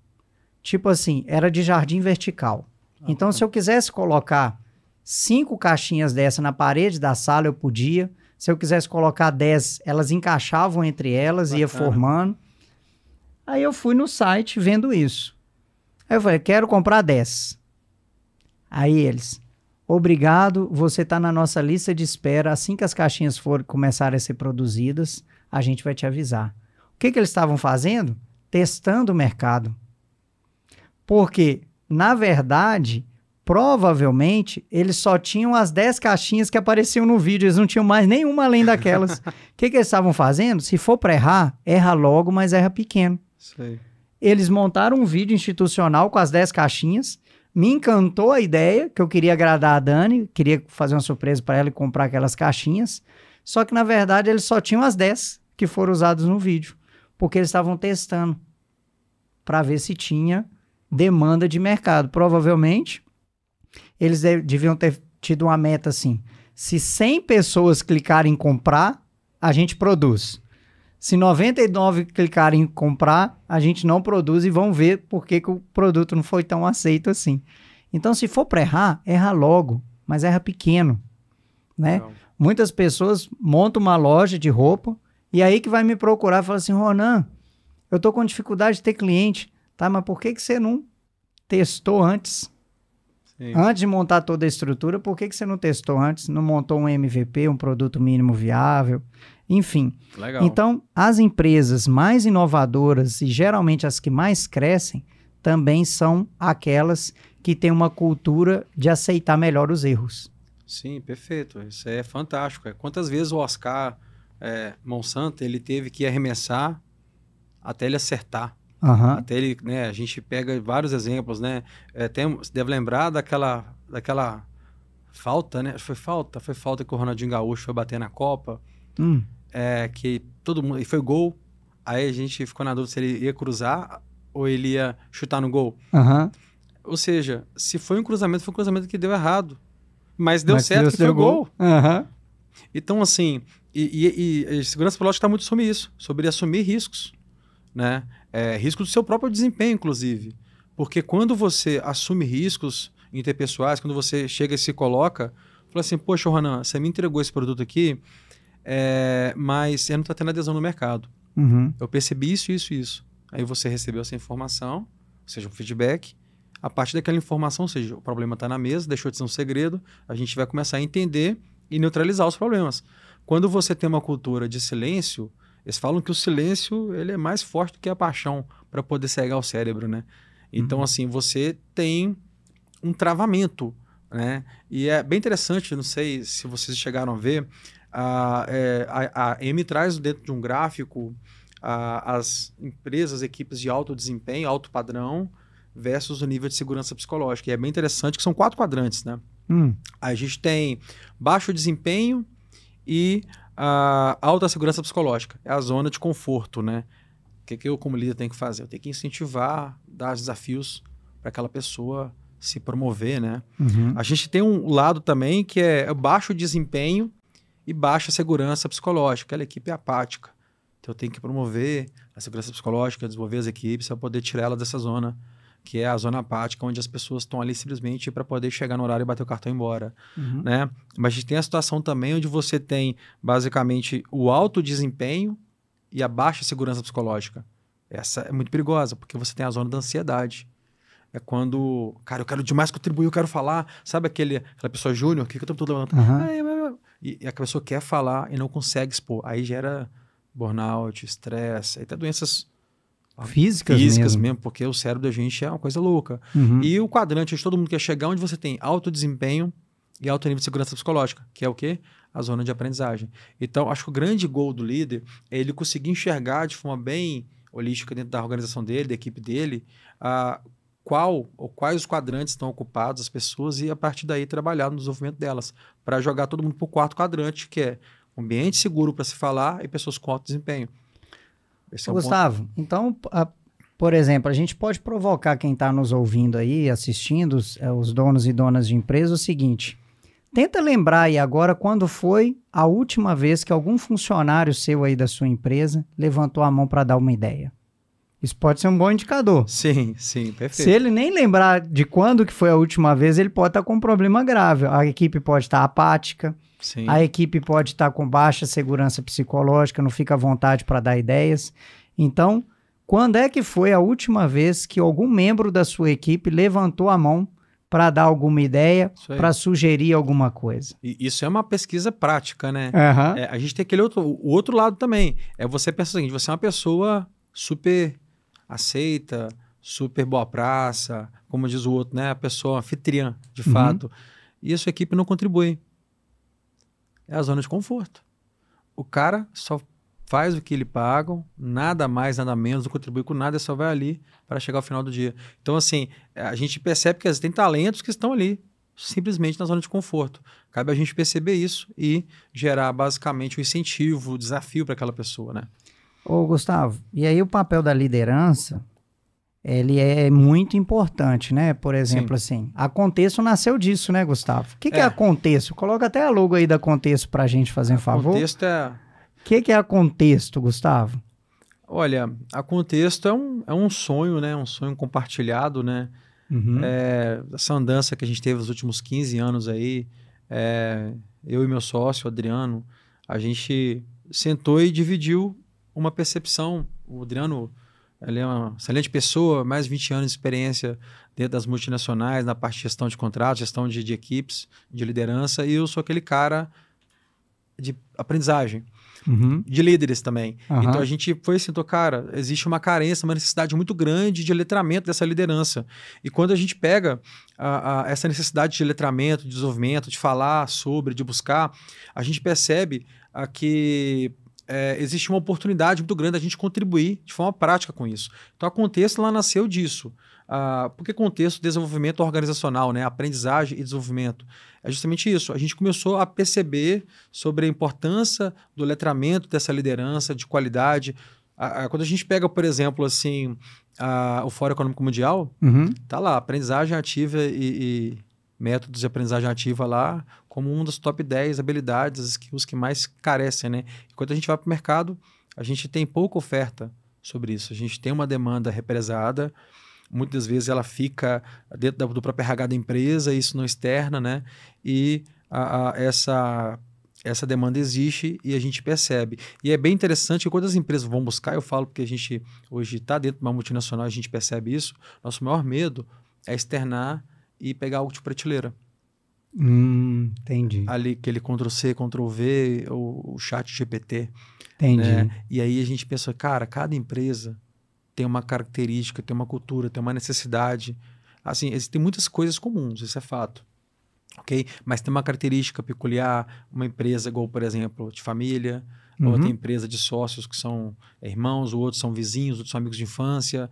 tipo assim, era de jardim vertical. Então, se eu quisesse colocar 5 caixinhas dessa na parede da sala, eu podia. Se eu quisesse colocar 10, elas encaixavam entre elas, ia formando. Aí eu fui no site vendo isso. Aí eu falei, quero comprar 10. Aí eles, obrigado, você está na nossa lista de espera. Assim que as caixinhas começarem a ser produzidas, a gente vai te avisar. O que eles estavam fazendo? Testando o mercado. Porque, na verdade, provavelmente, eles só tinham as 10 caixinhas que apareciam no vídeo. Eles não tinham mais nenhuma além daquelas. O que eles estavam fazendo? Se for para errar, erra logo, mas erra pequeno. Sei. Eles montaram um vídeo institucional com as 10 caixinhas. Me encantou a ideia, que eu queria agradar a Dani, queria fazer uma surpresa para ela e comprar aquelas caixinhas. Só que, na verdade, eles só tinham as 10 que foram usadas no vídeo, porque eles estavam testando para ver se tinha demanda de mercado. Provavelmente, eles deviam ter tido uma meta assim, se 100 pessoas clicarem em comprar, a gente produz. Se 99 clicarem em comprar, a gente não produz e vão ver por que o produto não foi tão aceito assim. Então, se for para errar, erra logo, mas erra pequeno, né? Não. Muitas pessoas montam uma loja de roupa e aí que vai me procurar e fala assim, Ronan, eu tô com dificuldade de ter cliente, tá? Mas por que você não testou antes? Sim. Antes de montar toda a estrutura, por que você não testou antes? Não montou um MVP, um produto mínimo viável? Enfim. Legal. Então, as empresas mais inovadoras e geralmente as que mais crescem também são aquelas que têm uma cultura de aceitar melhor os erros. Sim, perfeito. Isso é fantástico. Quantas vezes o Oscar Monsanto ele teve que arremessar até ele acertar? Aham. Até ele, né, a gente pega vários exemplos, né? Você deve lembrar daquela falta, né? Foi falta que o Ronaldinho Gaúcho foi bater na Copa, Hum. que todo mundo, e foi gol. Aí a gente ficou na dúvida se ele ia cruzar ou ele ia chutar no gol. Aham. Ou seja, se foi um cruzamento que deu errado. Mas deu Mas certo, Deus que foi deu gol. Aham. Então, assim, e a segurança psicológica está muito sobre isso, sobre assumir riscos, né? Risco do seu próprio desempenho, inclusive. Porque quando você assume riscos interpessoais, quando você chega e se coloca, fala assim, poxa, Ronan, você me entregou esse produto aqui, mas eu não está tendo adesão no mercado. Uhum. Eu percebi isso, isso, isso. Aí você recebeu essa informação, ou seja, um feedback. A partir daquela informação, ou seja, o problema está na mesa, deixou de ser um segredo, a gente vai começar a entender e neutralizar os problemas. Quando você tem uma cultura de silêncio, eles falam que o silêncio ele é mais forte do que a paixão para poder cegar o cérebro, né? Então, assim, você tem um travamento, né? E é bem interessante, não sei se vocês chegaram a ver, a Amy traz dentro de um gráfico as empresas, equipes de alto desempenho, alto padrão, versus o nível de segurança psicológica. E é bem interessante que são 4 quadrantes, né? A gente tem baixo desempenho e alta segurança psicológica. É a zona de conforto, né? O que eu, como líder, tenho que fazer? Eu tenho que incentivar, dar desafios para aquela pessoa se promover, né? Uhum. A gente tem um lado também que é baixo desempenho e baixa segurança psicológica. Aquela equipe é apática. Então eu tenho que promover a segurança psicológica, desenvolver as equipes para poder tirar ela dessa zona, que é a zona apática, onde as pessoas estão ali simplesmente para poder chegar no horário e bater o cartão e ir embora. Uhum. Né? Mas a gente tem a situação também onde você tem, basicamente, o alto desempenho e a baixa segurança psicológica. Essa é muito perigosa, porque você tem a zona da ansiedade. É quando, cara, eu quero demais contribuir, eu quero falar. Sabe aquela pessoa júnior que fica o tempo todo levantando? Uhum. E a pessoa quer falar e não consegue expor. Aí gera burnout, estresse, até doenças Físicas mesmo, porque o cérebro da gente é uma coisa louca. Uhum. E o quadrante onde todo mundo quer chegar, onde você tem alto desempenho e alto nível de segurança psicológica, que é o quê? A zona de aprendizagem. Então, acho que o grande gol do líder é ele conseguir enxergar de forma bem holística dentro da organização dele, da equipe dele, quais os quadrantes estão ocupados, as pessoas, e a partir daí trabalhar no desenvolvimento delas, para jogar todo mundo para o 4º quadrante, que é um ambiente seguro para se falar e pessoas com alto desempenho. Esse é Gustavo, então, por exemplo, a gente pode provocar quem está nos ouvindo aí, assistindo, os donos e donas de empresa, o seguinte: tenta lembrar aí agora quando foi a última vez que algum funcionário seu aí da sua empresa levantou a mão para dar uma ideia. Isso pode ser um bom indicador. Sim, perfeito. Se ele nem lembrar de quando que foi a última vez, ele pode estar com um problema grave. A equipe pode estar apática, Sim. A equipe pode estar com baixa segurança psicológica, não fica à vontade para dar ideias. Então, quando é que foi a última vez que algum membro da sua equipe levantou a mão para dar alguma ideia, para sugerir alguma coisa? E isso é uma pesquisa prática, né? Uhum. A gente tem o outro lado também. Você pensa o seguinte: você é uma pessoa super aceita, super boa praça, como diz o outro, né? A pessoa anfitriã, de fato. E a sua equipe não contribui. É a zona de conforto. O cara só faz o que lhe pagam, nada mais, nada menos, não contribui com nada, só vai ali para chegar ao final do dia. Então, assim, a gente percebe que tem talentos que estão ali, simplesmente na zona de conforto. Cabe a gente perceber isso e gerar, basicamente, um incentivo, um desafio para aquela pessoa, né? Ô, Gustavo, e aí o papel da liderança, ele é muito importante, né? Por exemplo, assim, a Contexto nasceu disso, né, Gustavo? O que é a Contexto? Coloca até a logo aí da Contexto pra gente fazer um favor. Contexto O que é a Contexto, Gustavo? Olha, a Contexto é um sonho, né? Um sonho compartilhado, né? Essa andança que a gente teve nos últimos 15 anos aí, eu e meu sócio, Adriano, a gente sentou e dividiu uma percepção. O Adriano, ele é uma excelente pessoa, mais de 20 anos de experiência dentro das multinacionais, na parte de gestão de contratos, gestão de equipes, de liderança, e eu sou aquele cara de aprendizagem, de líderes também. Então a gente foi e sentou, cara, existe uma carência, uma necessidade muito grande de letramento dessa liderança. E quando a gente pega essa necessidade de letramento, de desenvolvimento, de falar sobre, de buscar, a gente percebe que existe uma oportunidade muito grande da gente contribuir de forma prática com isso. Então, a Contexto lá nasceu disso. Por que Contexto? Desenvolvimento organizacional, né? Aprendizagem e desenvolvimento. É justamente isso. A gente começou a perceber sobre a importância do letramento dessa liderança, de qualidade. Quando a gente pega, por exemplo, assim, o Fórum Econômico Mundial, tá lá, aprendizagem ativa e métodos de aprendizagem ativa lá como um dos top 10 habilidades, os que mais carecem, né? Enquanto a gente vai para o mercado, a gente tem pouca oferta sobre isso. A gente tem uma demanda represada, muitas vezes ela fica dentro do próprio RH da empresa, isso não externa, né? E essa demanda existe e a gente percebe. E é bem interessante que quando as empresas vão buscar, eu falo porque a gente hoje está dentro de uma multinacional, a gente percebe isso, nosso maior medo é externar e pegar algo de prateleira. Entendi. Ali, aquele Ctrl+C, Ctrl+V, o chat GPT. Entendi. Né? E aí a gente pensa, cara, cada empresa tem uma característica, tem uma cultura, tem uma necessidade. Assim, existem muitas coisas comuns, isso é fato. Okay? Mas tem uma característica peculiar, uma empresa igual, por exemplo, de família, outra empresa de sócios que são irmãos, outros são vizinhos, outros são amigos de infância.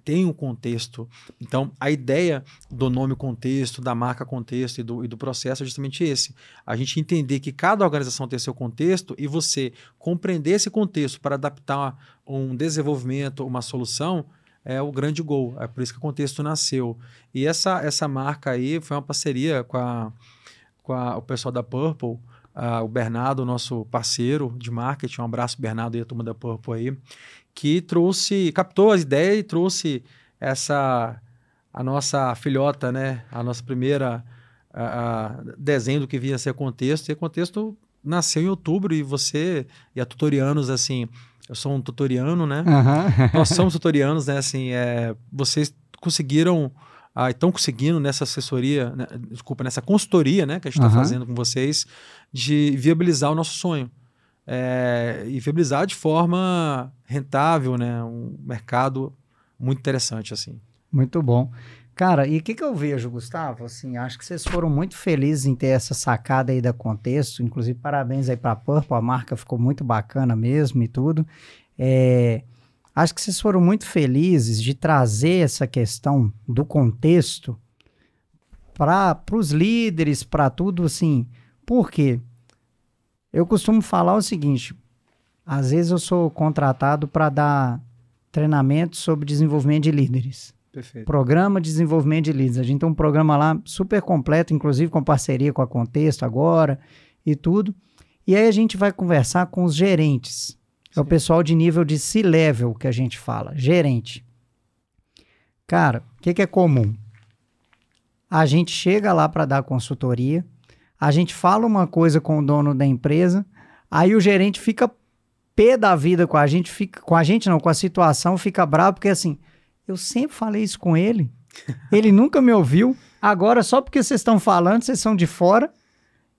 Tem um contexto. Então, a ideia do nome contexto, da marca contexto e do processo é justamente esse. A gente entender que cada organização tem seu contexto e você compreender esse contexto para adaptar um desenvolvimento, uma solução, é o grande gol. É por isso que o contexto nasceu. E essa marca aí foi uma parceria com o pessoal da Purple, o Bernardo, nosso parceiro de marketing. Um abraço, Bernardo, e a turma da Purple aí, que captou as ideias e trouxe a nossa filhota, né? A nossa primeira desenho do que vinha a ser Contexto. E o Contexto nasceu em outubro e você e a Tutorianos, assim, eu sou um tutoriano, né? Nós somos tutorianos, né? Assim, vocês conseguiram, estão conseguindo nessa assessoria, né? Desculpa, nessa consultoria, né? Que a gente está fazendo com vocês, de viabilizar o nosso sonho. E viabilizar de forma rentável, né? Um mercado muito interessante, assim. Muito bom. Cara, e o que eu vejo, Gustavo? Assim, acho que vocês foram muito felizes em ter essa sacada aí da Contexto. Inclusive, parabéns aí para a Purple, a marca ficou muito bacana mesmo e tudo. Acho que vocês foram muito felizes de trazer essa questão do contexto para os líderes, para tudo assim. Por quê? Eu costumo falar o seguinte, às vezes eu sou contratado para dar treinamento sobre desenvolvimento de líderes. Perfeito. Programa de desenvolvimento de líderes. A gente tem um programa lá super completo, inclusive com parceria com a Contexto agora e tudo. E aí a gente vai conversar com os gerentes. É o pessoal de nível de C-level que a gente fala, gerente. Cara, o que é comum? A gente chega lá para dar consultoria, a gente fala uma coisa com o dono da empresa, aí o gerente fica pé da vida com a gente, com a situação, fica bravo, porque assim, eu sempre falei isso com ele, ele nunca me ouviu, agora só porque vocês estão falando, vocês são de fora,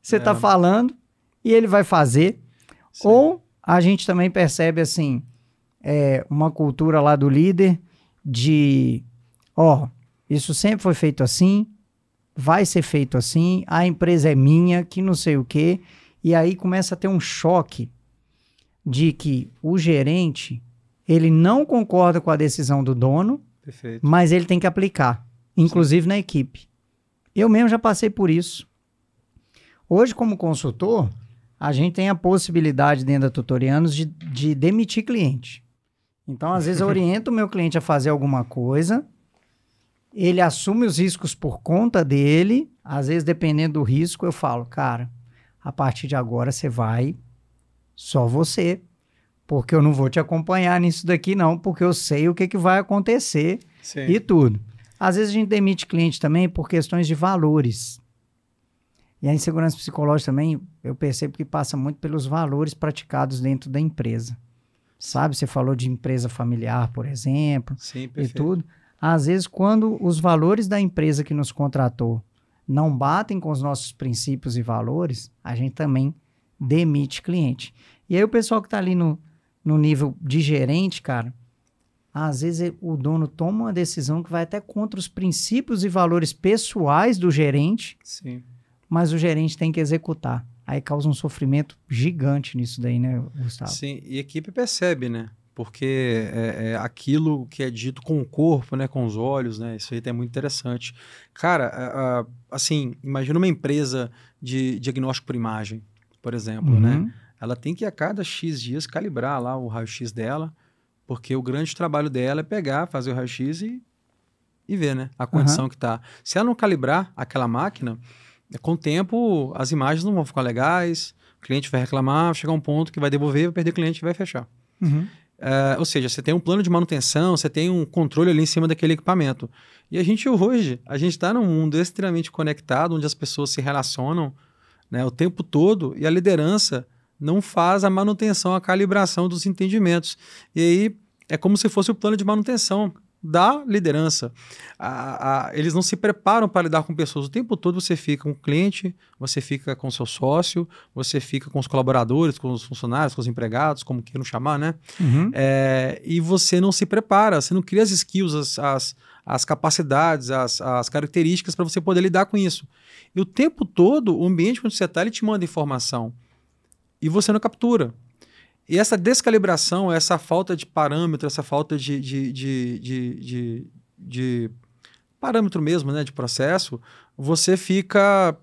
você está falando e ele vai fazer. Sim. Ou a gente também percebe assim, uma cultura lá do líder de, isso sempre foi feito assim, vai ser feito assim, a empresa é minha, que não sei o quê. E aí começa a ter um choque de que o gerente, ele não concorda com a decisão do dono, perfeito, mas ele tem que aplicar, inclusive na equipe. Eu mesmo já passei por isso. Hoje, como consultor, a gente tem a possibilidade dentro da Tutorianos de demitir cliente. Então, às vezes, eu oriento o meu cliente a fazer alguma coisa, ele assume os riscos por conta dele, às vezes, dependendo do risco, eu falo, cara, a partir de agora você vai só você, porque eu não vou te acompanhar nisso daqui não, porque eu sei o que vai acontecer. Sim. E tudo. Às vezes a gente demite cliente também por questões de valores. E a insegurança psicológica também, eu percebo que passa muito pelos valores praticados dentro da empresa. Sabe, você falou de empresa familiar, por exemplo. Sim, perfeito. E tudo. Às vezes, quando os valores da empresa que nos contratou não batem com os nossos princípios e valores, a gente também demite cliente. E aí o pessoal que está ali no nível de gerente, cara, às vezes o dono toma uma decisão que vai até contra os princípios e valores pessoais do gerente, sim, mas o gerente tem que executar. aí causa um sofrimento gigante nisso daí, né, Gustavo? Sim, e a equipe percebe, né? Porque é aquilo que é dito com o corpo, né? Com os olhos, né? Isso aí é muito interessante. Cara, assim, imagina uma empresa de diagnóstico por imagem, por exemplo, né? Ela tem que a cada X dias calibrar lá o raio-X dela, porque o grande trabalho dela é pegar, fazer o raio-X e ver, né? A condição que tá. Se ela não calibrar aquela máquina, com o tempo as imagens não vão ficar legais, o cliente vai reclamar, chegar um ponto que vai devolver, vai perder o cliente e vai fechar. Ou seja, você tem um plano de manutenção, você tem um controle ali em cima daquele equipamento. E a gente está num mundo extremamente conectado, onde as pessoas se relacionam, né, o tempo todo, e a liderança não faz a manutenção, a calibração dos entendimentos. E aí é como se fosse o plano de manutenção da liderança. Eles não se preparam para lidar com pessoas. O tempo todo você fica com o cliente, você fica com o seu sócio, você fica com os colaboradores, com os funcionários, com os empregados, como queiram chamar, né? E você não se prepara, você não cria as skills, as capacidades, as características para você poder lidar com isso. E o tempo todo, o ambiente onde você está, ele te manda informação. E você não captura. E essa descalibração, essa falta de parâmetro, essa falta de parâmetro mesmo, né, de processo, você fica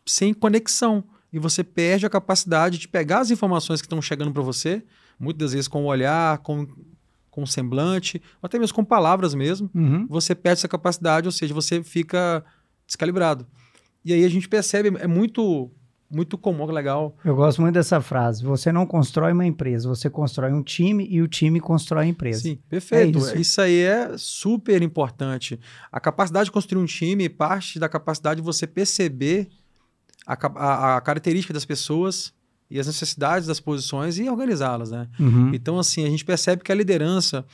sem conexão e você perde a capacidade de pegar as informações que estão chegando para você, muitas vezes com o olhar, com o semblante, ou até mesmo com palavras mesmo, você perde essa capacidade, ou seja, você fica descalibrado. E aí a gente percebe, é muito comum, legal. Eu gosto muito dessa frase. Você não constrói uma empresa, você constrói um time e o time constrói a empresa. Sim, perfeito. Isso aí é super importante. A capacidade de construir um time parte da capacidade de você perceber a característica das pessoas e as necessidades das posições e organizá-las, né? Então, assim, a gente percebe que a liderança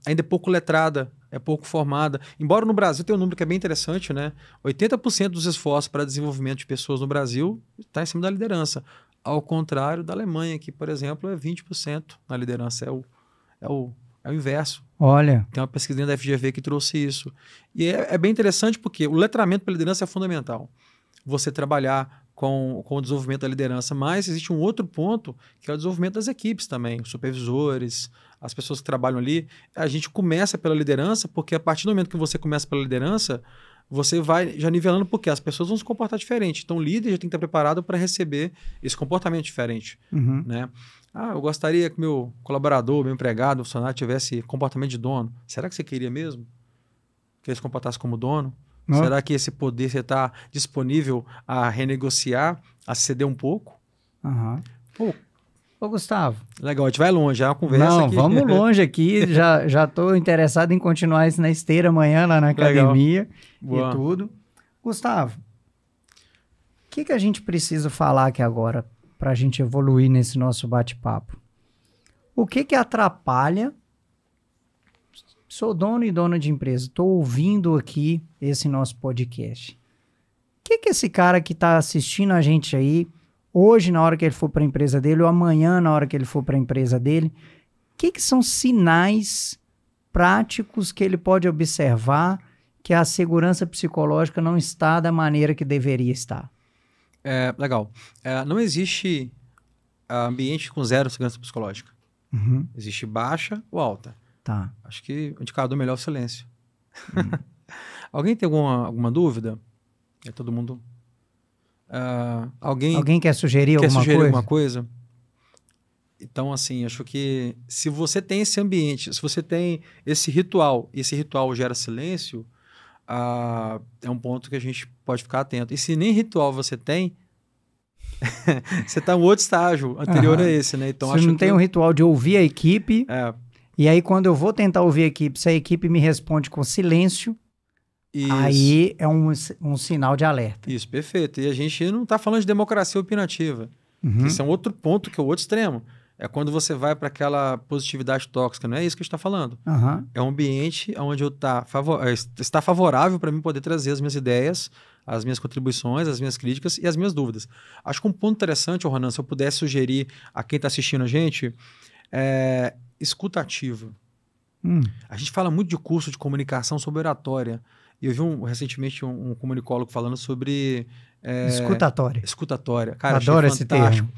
ainda é pouco letrada, é pouco formada. Embora no Brasil tenha um número que é bem interessante, né? 80% dos esforços para desenvolvimento de pessoas no Brasil está em cima da liderança. Ao contrário da Alemanha, que, por exemplo, é 20% na liderança. É o inverso. Olha. Tem uma pesquisa da FGV que trouxe isso. E é bem interessante porque o letramento para a liderança é fundamental. Você trabalhar com o desenvolvimento da liderança, mas existe um outro ponto que é o desenvolvimento das equipes também, os supervisores, as pessoas que trabalham ali. A gente começa pela liderança, porque a partir do momento que você começa pela liderança, você vai já nivelando, porque as pessoas vão se comportar diferente. Então o líder já tem que estar preparado para receber esse comportamento diferente. Né? Eu gostaria que meu colaborador, meu empregado, o funcionário tivesse comportamento de dono. Será que você queria mesmo que ele se comportasse como dono? Será que esse poder você está disponível a renegociar, a ceder um pouco? Ô, Gustavo. Legal, a gente vai longe, é uma conversa aqui. Vamos longe aqui. Já estou interessado em continuar isso na esteira amanhã lá na academia e tudo. Gustavo, o que a gente precisa falar aqui agora para a gente evoluir nesse nosso bate-papo? O que atrapalha? Sou dono e dona de empresa, estou ouvindo aqui esse nosso podcast. O que esse cara que está assistindo a gente aí, hoje na hora que ele for para a empresa dele, ou amanhã na hora que ele for para a empresa dele, o que são sinais práticos que ele pode observar que a segurança psicológica não está da maneira que deveria estar? Legal. Não existe ambiente com zero segurança psicológica. Existe baixa ou alta. Tá. Acho que o indicador melhor é o silêncio. Alguém tem alguma dúvida? Todo mundo... Alguém quer sugerir alguma coisa? Então, assim, acho que se você tem esse ambiente, se você tem esse ritual, e esse ritual gera silêncio, é um ponto que a gente pode ficar atento. E se nem ritual você tem, você está em outro estágio anterior a esse, né? Então, você não tem um ritual de ouvir a equipe... E aí, quando eu vou tentar ouvir a equipe, se a equipe me responde com silêncio, aí é um sinal de alerta. Isso, perfeito. E a gente não está falando de democracia opinativa. Isso é um outro ponto, que é o outro extremo. É quando você vai para aquela positividade tóxica. Não é isso que a gente está falando. É um ambiente onde está favorável para mim poder trazer as minhas ideias, as minhas contribuições, as minhas críticas e as minhas dúvidas. Acho que um ponto interessante, Ronan, se eu pudesse sugerir a quem está assistindo a gente, escuta ativa. A gente fala muito de curso de comunicação sobre oratória. E eu vi recentemente um comunicólogo falando sobre... Escutatória. Cara, Adoro achei esse fantástico. termo.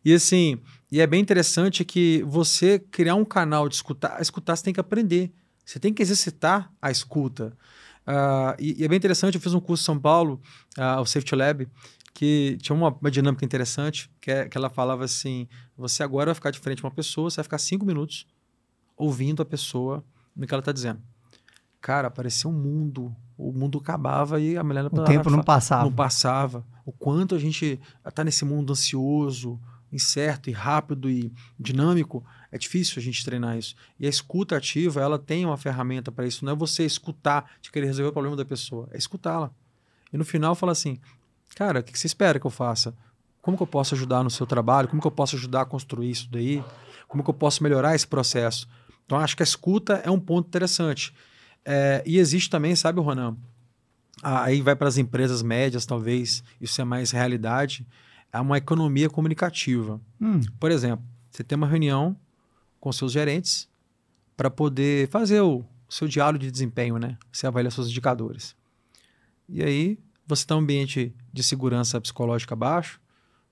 E assim, é bem interessante que você criar um canal de escutar, a escutar você tem que aprender. Você tem que exercitar a escuta. E é bem interessante, eu fiz um curso em São Paulo, o Safety Lab, que tinha uma dinâmica interessante, que ela falava assim, você agora vai ficar de frente a uma pessoa, você vai ficar 5 minutos ouvindo a pessoa no que ela está dizendo. Cara, apareceu um mundo, o mundo acabava e a mulher... O tempo não passava. Não passava. O quanto a gente está nesse mundo ansioso, incerto e rápido e dinâmico, é difícil a gente treinar isso. E a escuta ativa, ela tem uma ferramenta para isso. Não é você escutar de querer resolver o problema da pessoa, é escutá-la. E no final fala assim, cara, o que você espera que eu faça? Como que eu posso ajudar no seu trabalho? Como que eu posso ajudar a construir isso daí? Como que eu posso melhorar esse processo? Então, acho que a escuta é um ponto interessante. E existe também, sabe, Ronan? Aí vai para as empresas médias, talvez, isso é mais realidade, é uma economia comunicativa. Por exemplo, você tem uma reunião com seus gerentes para poder fazer o seu diálogo de desempenho, né? Você avalia seus indicadores. E aí, você está em um ambiente de segurança psicológica baixo,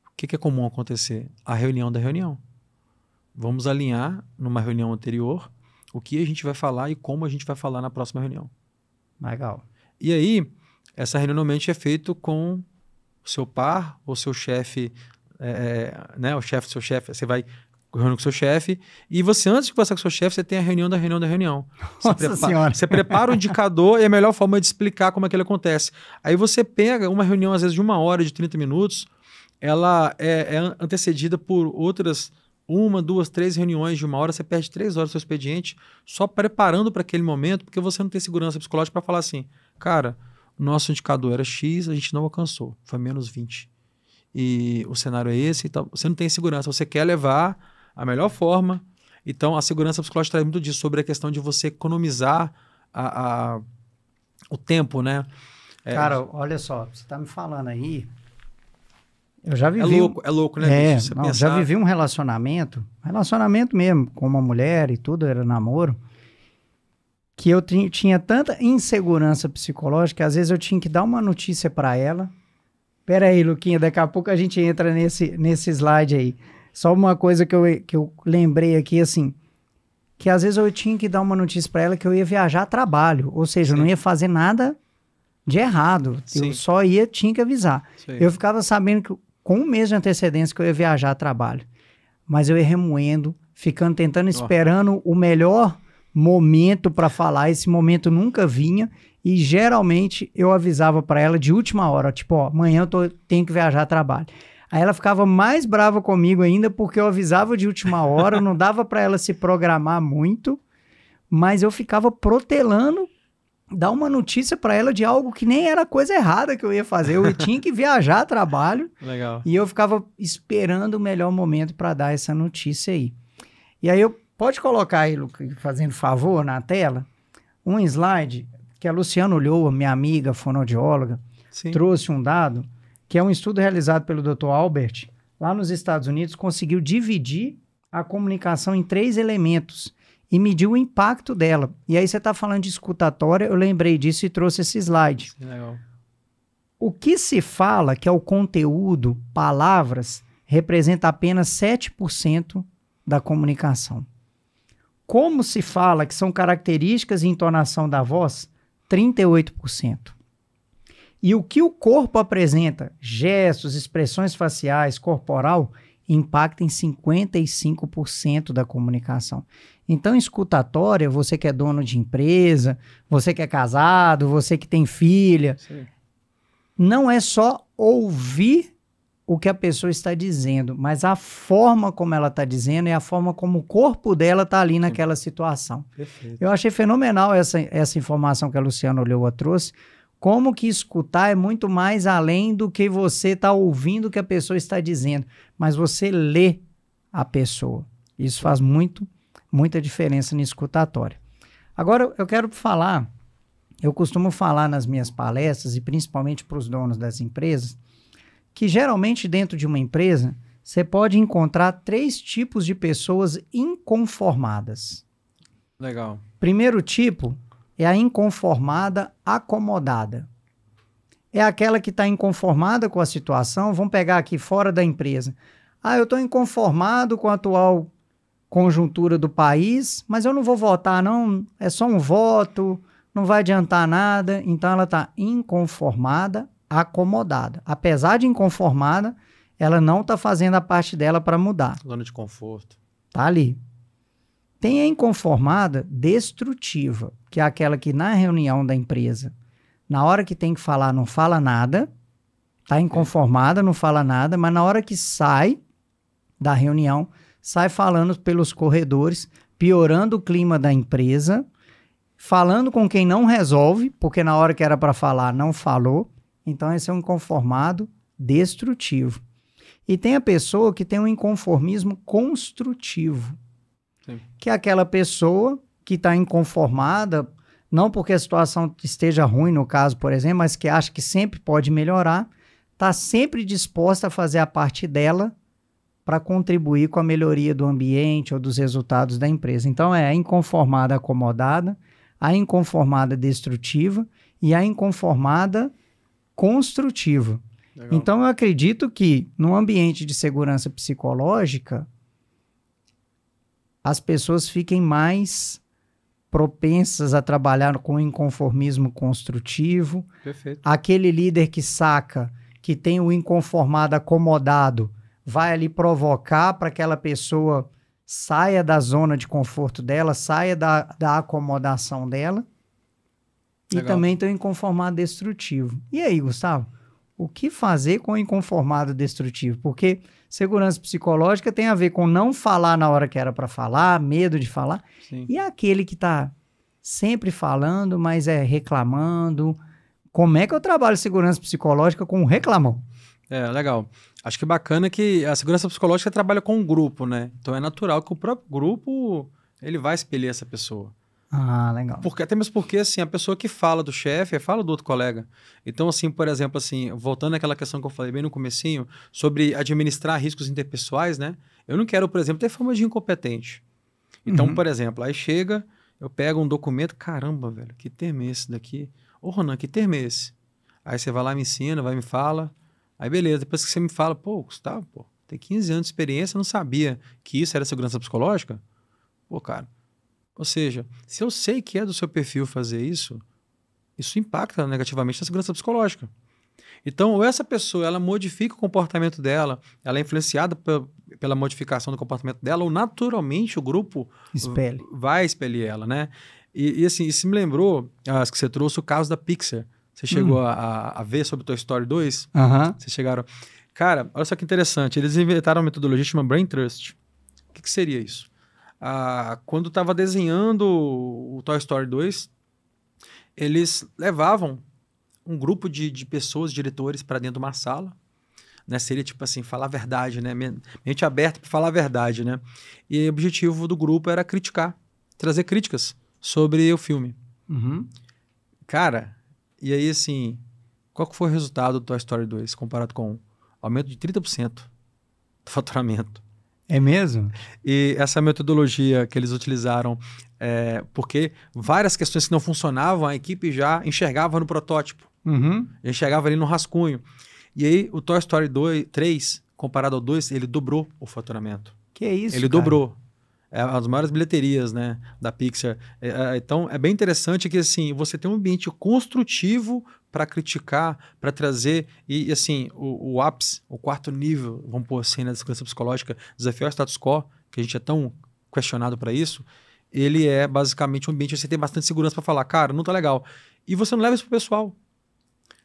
o que é comum acontecer? A reunião da reunião. Vamos alinhar numa reunião anterior o que a gente vai falar e como a gente vai falar na próxima reunião. Legal. E aí, essa reunião normalmente é feita com o seu par ou seu chefe, né? O chefe do seu chefe, você vai reunir com o seu chefe e você, antes de conversar com o seu chefe, você tem a reunião da reunião da reunião. Você prepara o indicador e a melhor forma de explicar como é que ele acontece. Aí você pega uma reunião, às vezes, de 1 hora, de 30 minutos, ela é antecedida por outras 1, 2, 3 reuniões de 1 hora, você perde 3 horas do seu expediente só preparando para aquele momento, porque você não tem segurança psicológica para falar assim, cara, o nosso indicador era X, a gente não alcançou, foi menos 20. E o cenário é esse, então você não tem segurança, você quer levar a melhor forma. Então, a segurança psicológica traz muito disso, sobre a questão de você economizar o tempo, né? Cara, olha só, você tá me falando aí... Eu já vivi... É louco, né, bicho? Não, já vivi um relacionamento mesmo, com uma mulher e tudo, era namoro, que eu tinha tanta insegurança psicológica que às vezes eu tinha que dar uma notícia para ela. Pera aí, Luquinha, daqui a pouco a gente entra nesse slide aí. Só uma coisa que eu lembrei aqui, assim, que às vezes eu tinha que dar uma notícia para ela que eu ia viajar a trabalho, ou seja, eu não ia fazer nada de errado, eu só tinha que avisar. Eu ficava sabendo que com 1 mês de antecedência que eu ia viajar a trabalho. Mas eu ia remoendo, tentando, esperando o melhor momento para falar. Esse momento nunca vinha e geralmente eu avisava para ela de última hora, tipo, ó, amanhã eu tenho que viajar a trabalho. Aí ela ficava mais brava comigo ainda porque eu avisava de última hora, não dava para ela se programar muito, mas eu ficava protelando dar uma notícia para ela de algo que nem era coisa errada que eu ia fazer. Eu tinha que viajar a trabalho. Legal. E eu ficava esperando o melhor momento para dar essa notícia aí. E aí pode colocar aí, Lucas, fazendo favor, na tela, um slide que a Luciana Ulloa, minha amiga fonoaudióloga, trouxe um dado, que é um estudo realizado pelo Dr. Albert, lá nos Estados Unidos, conseguiu dividir a comunicação em 3 elementos e mediu o impacto dela. E aí você está falando de escutatória, eu lembrei disso e trouxe esse slide. Legal. O que se fala, que é o conteúdo, palavras, representa apenas 7% da comunicação. Como se fala, que são características e entonação da voz, 38%. E o que o corpo apresenta, gestos, expressões faciais, corporal, impacta em 55% da comunicação. Então, escutatória, você que é dono de empresa, você que é casado, você que tem filha, não é só ouvir o que a pessoa está dizendo, mas a forma como ela está dizendo e a forma como o corpo dela está ali naquela situação. Perfeito. Eu achei fenomenal essa informação que a Luciana Ulloa trouxe, como que escutar é muito mais além do que você está ouvindo o que a pessoa está dizendo, mas você lê a pessoa. Isso faz muita diferença na escutatória. Agora, eu quero falar, eu costumo falar nas minhas palestras, e principalmente para os donos das empresas, que geralmente dentro de uma empresa, você pode encontrar 3 tipos de pessoas inconformadas. Legal. Primeiro tipo é a inconformada acomodada. É aquela que está inconformada com a situação. Vamos pegar aqui fora da empresa. Eu estou inconformado com a atual conjuntura do país, mas eu não vou votar, não. É só um voto, não vai adiantar nada. Então, ela está inconformada, acomodada. Apesar de inconformada, ela não está fazendo a parte dela para mudar. Zona de conforto. Tá ali. Tem a inconformada destrutiva, que é aquela que na reunião da empresa, na hora que tem que falar, não fala nada, tá inconformada, não fala nada, mas na hora que sai da reunião, sai falando pelos corredores, piorando o clima da empresa, falando com quem não resolve, porque na hora que era para falar, não falou. Então, esse é um inconformado destrutivo. E tem a pessoa que tem um inconformismo construtivo, sim, que é aquela pessoa que está inconformada, não porque a situação esteja ruim, no caso, por exemplo, mas que acha que sempre pode melhorar, está sempre disposta a fazer a parte dela para contribuir com a melhoria do ambiente ou dos resultados da empresa. Então, é a inconformada acomodada, a inconformada destrutiva e a inconformada construtiva. Legal. Então, eu acredito que no ambiente de segurança psicológica, as pessoas fiquem mais propensas a trabalhar com inconformismo construtivo. Perfeito. Aquele líder que saca que tem o inconformado acomodado vai ali provocar para que aquela pessoa saia da zona de conforto dela, saia da acomodação dela. Legal. E também tem o inconformado destrutivo. E aí, Gustavo? O que fazer com o inconformado destrutivo? Porque segurança psicológica tem a ver com não falar na hora que era para falar, medo de falar. Sim. E aquele que está sempre falando, mas é reclamando. Como é que eu trabalho segurança psicológica com um reclamão? Legal. Acho que bacana que a segurança psicológica trabalha com um grupo, né? Então é natural que o próprio grupo ele vai espelhar essa pessoa. Legal. Até mesmo porque, assim, a pessoa que fala do chefe, fala do outro colega. Então, assim, por exemplo, assim, voltando àquela questão que eu falei bem no comecinho, sobre administrar riscos interpessoais, né? Eu não quero, por exemplo, ter fama de incompetente. Então, por exemplo, aí chega, eu pego um documento, caramba, velho, que termo é esse daqui? Ô, Ronan, que termo é esse? Aí você vai lá, me ensina, vai me fala. Aí, beleza, depois que você me fala, Gustavo, tem 15 anos de experiência, não sabia que isso era segurança psicológica? Cara... Ou seja, se eu sei que é do seu perfil fazer isso, isso impacta negativamente na segurança psicológica. Então, ou essa pessoa ela modifica o comportamento dela, ela é influenciada pela modificação do comportamento dela, ou naturalmente o grupo vai expelir ela, né? E assim, isso me lembrou, acho que você trouxe o caso da Pixar. Você chegou a ver sobre Toy Story 2? Vocês chegaram... Cara, olha só que interessante, eles inventaram uma metodologia que chama Brain Trust. O que seria isso? Quando estava desenhando o Toy Story 2, eles levavam um grupo de pessoas, diretores, para dentro de uma sala, né? Seria tipo assim, falar a verdade, né? Mente aberta para falar a verdade, né? E o objetivo do grupo era criticar, trazer críticas sobre o filme. Cara, e aí assim, qual que foi o resultado do Toy Story 2 comparado com o aumento de 30% do faturamento? É mesmo? E essa metodologia que eles utilizaram, porque várias questões que não funcionavam, a equipe já enxergava no protótipo, já enxergava ali no rascunho. E aí o Toy Story 3, comparado ao 2, ele dobrou o faturamento. Que isso, ele dobrou. É uma das maiores bilheterias, né, da Pixar. Então, é bem interessante que assim, você tem um ambiente construtivo para criticar, para trazer, e assim, o ápice, o quarto nível, vamos pôr assim, na segurança psicológica, desafiar o status quo, que a gente é tão questionado para isso, ele é basicamente um ambiente onde você tem bastante segurança para falar, cara, não tá legal. E você não leva isso pro pessoal.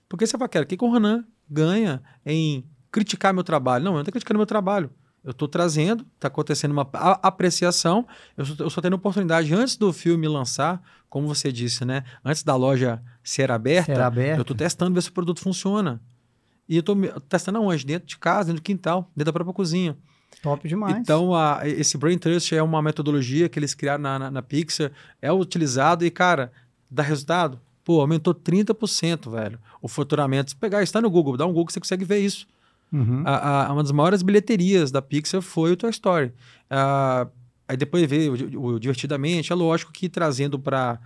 Porque você fala, cara, o que o Ronan ganha em criticar meu trabalho? Não, eu não tô criticando meu trabalho. Eu estou trazendo, está acontecendo uma apreciação, eu só tendo oportunidade antes do filme lançar, como você disse, né? Antes da loja ser aberta, eu estou testando ver se o produto funciona. E eu estou testando aonde? Dentro de casa, dentro do quintal, dentro da própria cozinha. Top demais. Então, esse Brain Trust é uma metodologia que eles criaram na Pixar, é utilizado e, cara, dá resultado? Aumentou 30%, velho, o faturamento. Se pegar, está no Google, dá um Google que você consegue ver isso. Uma das maiores bilheterias da Pixar foi o Toy Story. Aí depois veio o Divertidamente. É lógico que trazendo para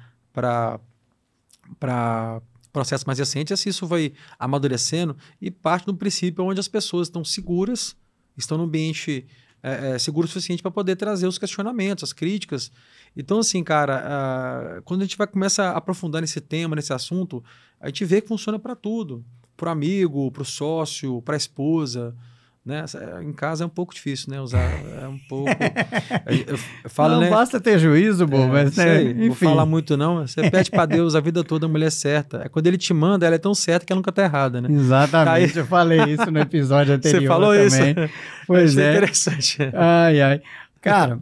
para processos mais recentes, assim, isso vai amadurecendo e parte do princípio onde as pessoas estão seguras, estão no ambiente seguro o suficiente para poder trazer os questionamentos, as críticas. Então, assim, cara, quando a gente começa a aprofundar nesse tema, nesse assunto, a gente vê que funciona para tudo. Para o amigo, para o sócio, para a esposa, né? Em casa é um pouco difícil, né? Usar é um pouco... Eu falo, não, né? basta ter juízo, mas né? Enfim. Vou falar muito não. Você pede para Deus a vida toda a mulher certa. Quando ele te manda, ela é tão certa que ela nunca tá errada, né? Exatamente, tá, eu falei isso no episódio anterior. Você falou também. Isso? Pois é. Interessante. Ai. Cara,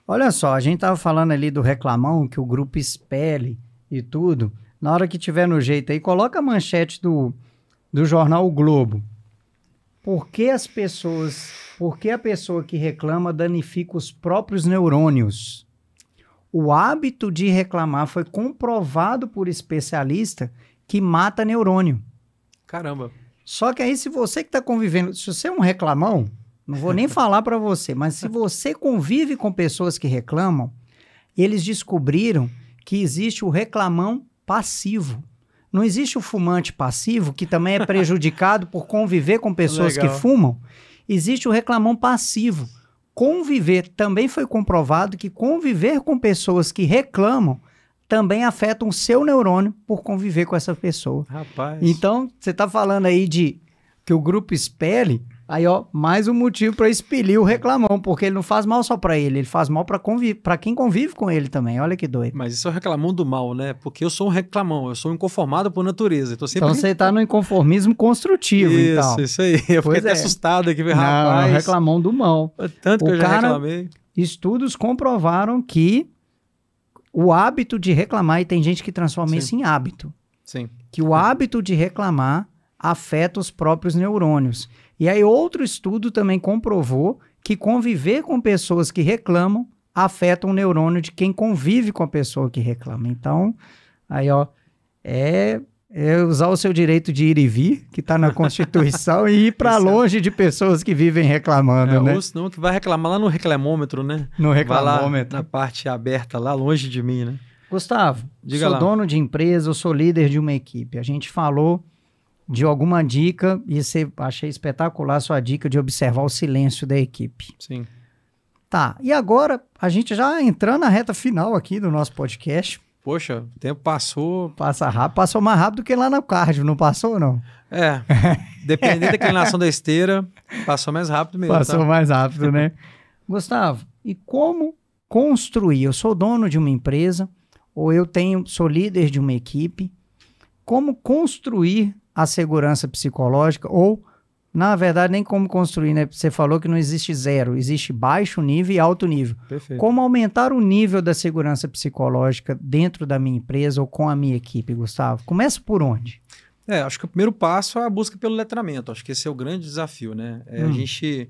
olha só, a gente tava falando ali do reclamão, que o grupo expele e tudo. Na hora que tiver no jeito aí, coloca a manchete do jornal O Globo. Por que a pessoa que reclama danifica os próprios neurônios? O hábito de reclamar foi comprovado por especialista que mata neurônio. Caramba. Só que aí, se você que está convivendo, se você é um reclamão, não vou nem falar para você, mas se você convive com pessoas que reclamam, eles descobriram que existe o reclamão passivo. Não existe o fumante passivo, que também é prejudicado por conviver com pessoas que fumam. Existe o reclamão passivo. Conviver, também foi comprovado que conviver com pessoas que reclamam também afeta o seu neurônio por conviver com essa pessoa. Rapaz. Então, você está falando aí de que o grupo expele, aí ó, mais um motivo para expelir o reclamão, porque ele não faz mal só para ele faz mal para quem convive com ele também. Olha que doido. Mas isso é o reclamão do mal, né? Porque eu sou um reclamão, eu sou um inconformado por natureza. Então você está no inconformismo construtivo, então. Isso aí. Eu fiquei até assustado aqui, rapaz. Não, reclamão do mal. Tanto que eu já reclamei. Estudos comprovaram que o hábito de reclamar, e tem gente que transforma isso em hábito. Sim. Que o hábito de reclamar afeta os próprios neurônios. E aí outro estudo também comprovou que conviver com pessoas que reclamam afeta o neurônio de quem convive com a pessoa que reclama. Então, aí ó, é usar o seu direito de ir e vir, que está na Constituição, e ir para longe de pessoas que vivem reclamando, né? Ou senão que vai reclamar lá no reclamômetro, né? No reclamômetro. Vai lá na parte aberta, lá longe de mim, né? Gustavo, sou dono de empresa, eu sou líder de uma equipe. A gente falou de alguma dica e achei espetacular a sua dica de observar o silêncio da equipe. Sim. Tá, e agora a gente já entrando na reta final aqui do nosso podcast. Poxa, o tempo passou... Passa rápido, passou mais rápido do que lá no cardio, não passou ou não? Dependendo da inclinação da esteira, passou mais rápido mesmo. Passou mais rápido, né? Gustavo, e como construir? Eu sou dono de uma empresa, ou sou líder de uma equipe, como construir a segurança psicológica, ou, na verdade, nem como construir, né? Você falou que não existe zero, existe baixo nível e alto nível. Perfeito. Como aumentar o nível da segurança psicológica dentro da minha empresa ou com a minha equipe, Gustavo? Começa por onde? Acho que o primeiro passo é a busca pelo letramento. Acho que esse é o grande desafio, né? A gente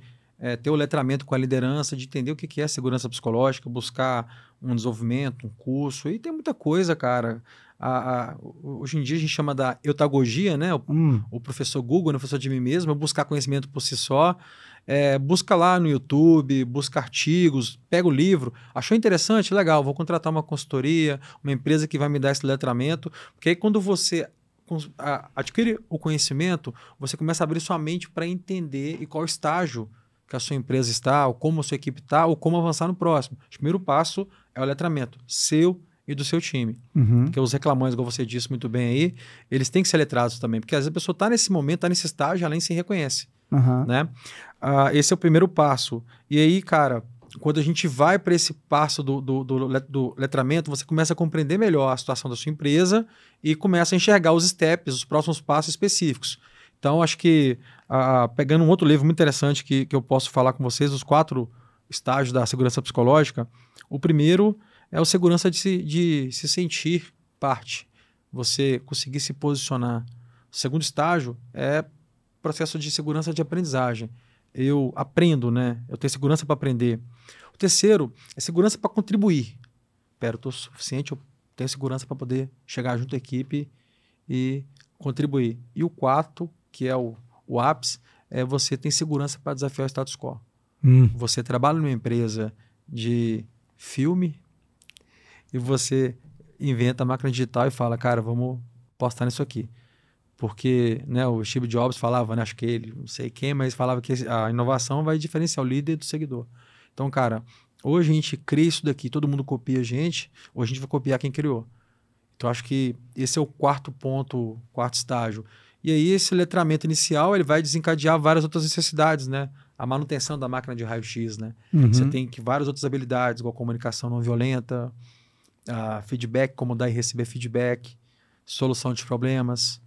ter o letramento com a liderança, de entender o que é segurança psicológica, buscar um desenvolvimento, um curso, e tem muita coisa, cara. Hoje em dia a gente chama da eutagogia, né? O professor Google, o professor de mim mesmo, buscar conhecimento por si só, busca lá no YouTube, busca artigos, pega o livro, achou interessante? Legal, vou contratar uma consultoria, uma empresa que vai me dar esse letramento, porque aí quando você adquire o conhecimento, você começa a abrir sua mente para entender e qual estágio que a sua empresa está, ou como a sua equipe está, ou como avançar no próximo. O primeiro passo é o letramento seu e do seu time. Porque os reclamões, como você disse muito bem aí, eles têm que ser letrados também, porque às vezes a pessoa está nesse momento, está nesse estágio, ela nem se reconhece. Né? Esse é o primeiro passo. E aí, cara, quando a gente vai para esse passo do letramento, você começa a compreender melhor a situação da sua empresa e começa a enxergar os steps, os próximos passos específicos. Então, acho que, pegando um outro livro muito interessante que eu posso falar com vocês, os 4 estágios da segurança psicológica, o primeiro é o segurança de se sentir parte, você conseguir se posicionar. O segundo estágio é processo de segurança de aprendizagem. Eu aprendo, né? Eu tenho segurança para aprender. O terceiro é segurança para contribuir. Eu estou suficiente, eu tenho segurança para poder chegar junto à equipe e contribuir. E o quarto, que é o ápice, é você tem segurança para desafiar o status quo. Você trabalha numa empresa de filme e você inventa a máquina digital e fala, cara, vamos postar nisso aqui. Porque, né, o Steve Jobs falava, né, acho que ele, não sei quem, mas falava que a inovação vai diferenciar o líder do seguidor. Então, cara, hoje a gente cria isso daqui, todo mundo copia a gente, hoje a gente vai copiar quem criou. Então, acho que esse é o quarto ponto, quarto estágio. E aí, esse letramento inicial, ele vai desencadear várias outras necessidades, né? A manutenção da máquina de raio-x, né? Você tem várias outras habilidades, igual comunicação não violenta, feedback, como dar e receber feedback, solução de problemas,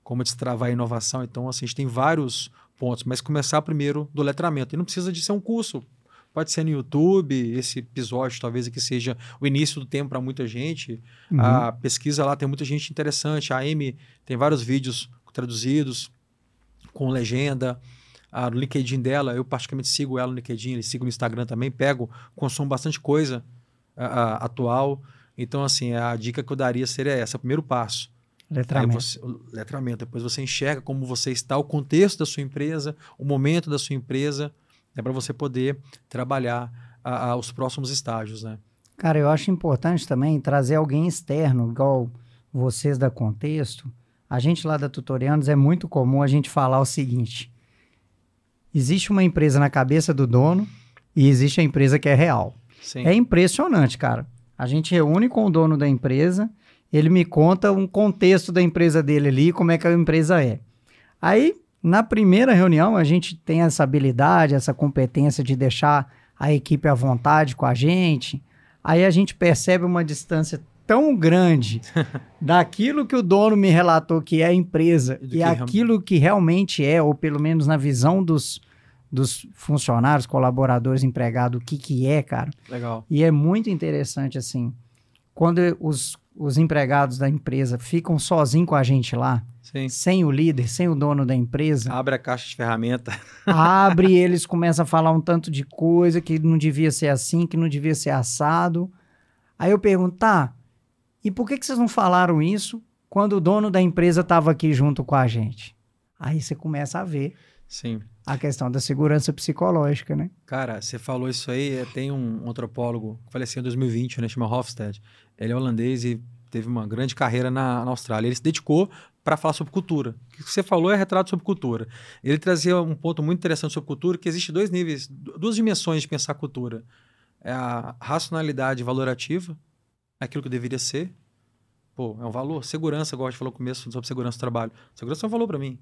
como destravar a inovação. Então, assim, a gente tem vários pontos, mas começar primeiro do letramento. E não precisa de ser um curso. Pode ser no YouTube, esse episódio talvez aqui seja o início do tempo para muita gente. A pesquisa lá tem muita gente interessante. A Amy tem vários vídeos traduzidos, com legenda. No LinkedIn dela, eu particularmente sigo ela no LinkedIn, sigo no Instagram também, consumo bastante coisa atual. Então, assim, a dica que eu daria seria essa, o primeiro passo. Letramento. Depois você enxerga como você está, o contexto da sua empresa, o momento da sua empresa, para você poder trabalhar os próximos estágios, né? Cara, eu acho importante também trazer alguém externo, igual vocês da Contexto. A gente lá da Tutorianos é muito comum a gente falar o seguinte: existe uma empresa na cabeça do dono e existe a empresa que é real. Sim. É impressionante, cara. A gente reúne com o dono da empresa, ele me conta um contexto da empresa dele ali, como é que a empresa é. Aí, na primeira reunião, a gente tem essa habilidade, essa competência de deixar a equipe à vontade com a gente. Aí a gente percebe uma distância tão grande daquilo que o dono me relatou que é a empresa e aquilo que realmente é, ou pelo menos na visão dos funcionários, colaboradores, empregados, o que é, cara. Legal. E é muito interessante, assim, quando os empregados da empresa ficam sozinhos com a gente lá, sim, sem o líder, sem o dono da empresa. Abre a caixa de ferramenta. Abre, eles começam a falar um tanto de coisa que não devia ser assim, que não devia ser assado. Aí eu pergunto, tá, e por que vocês não falaram isso quando o dono da empresa estava aqui junto com a gente? Aí você começa a ver. Sim. A questão da segurança psicológica, né? Cara, você falou isso aí, tem um antropólogo que faleceu em 2020, né, chama Hofstede. Ele é holandês e teve uma grande carreira na Austrália. Ele se dedicou para falar sobre cultura. O que você falou é retrato sobre cultura. Ele trazia um ponto muito interessante sobre cultura, que existe dois níveis, duas dimensões de pensar cultura. É a racionalidade valorativa, aquilo que deveria ser. Pô, é um valor. Segurança, igual a gente falou no começo sobre segurança do trabalho. Segurança é um valor para mim.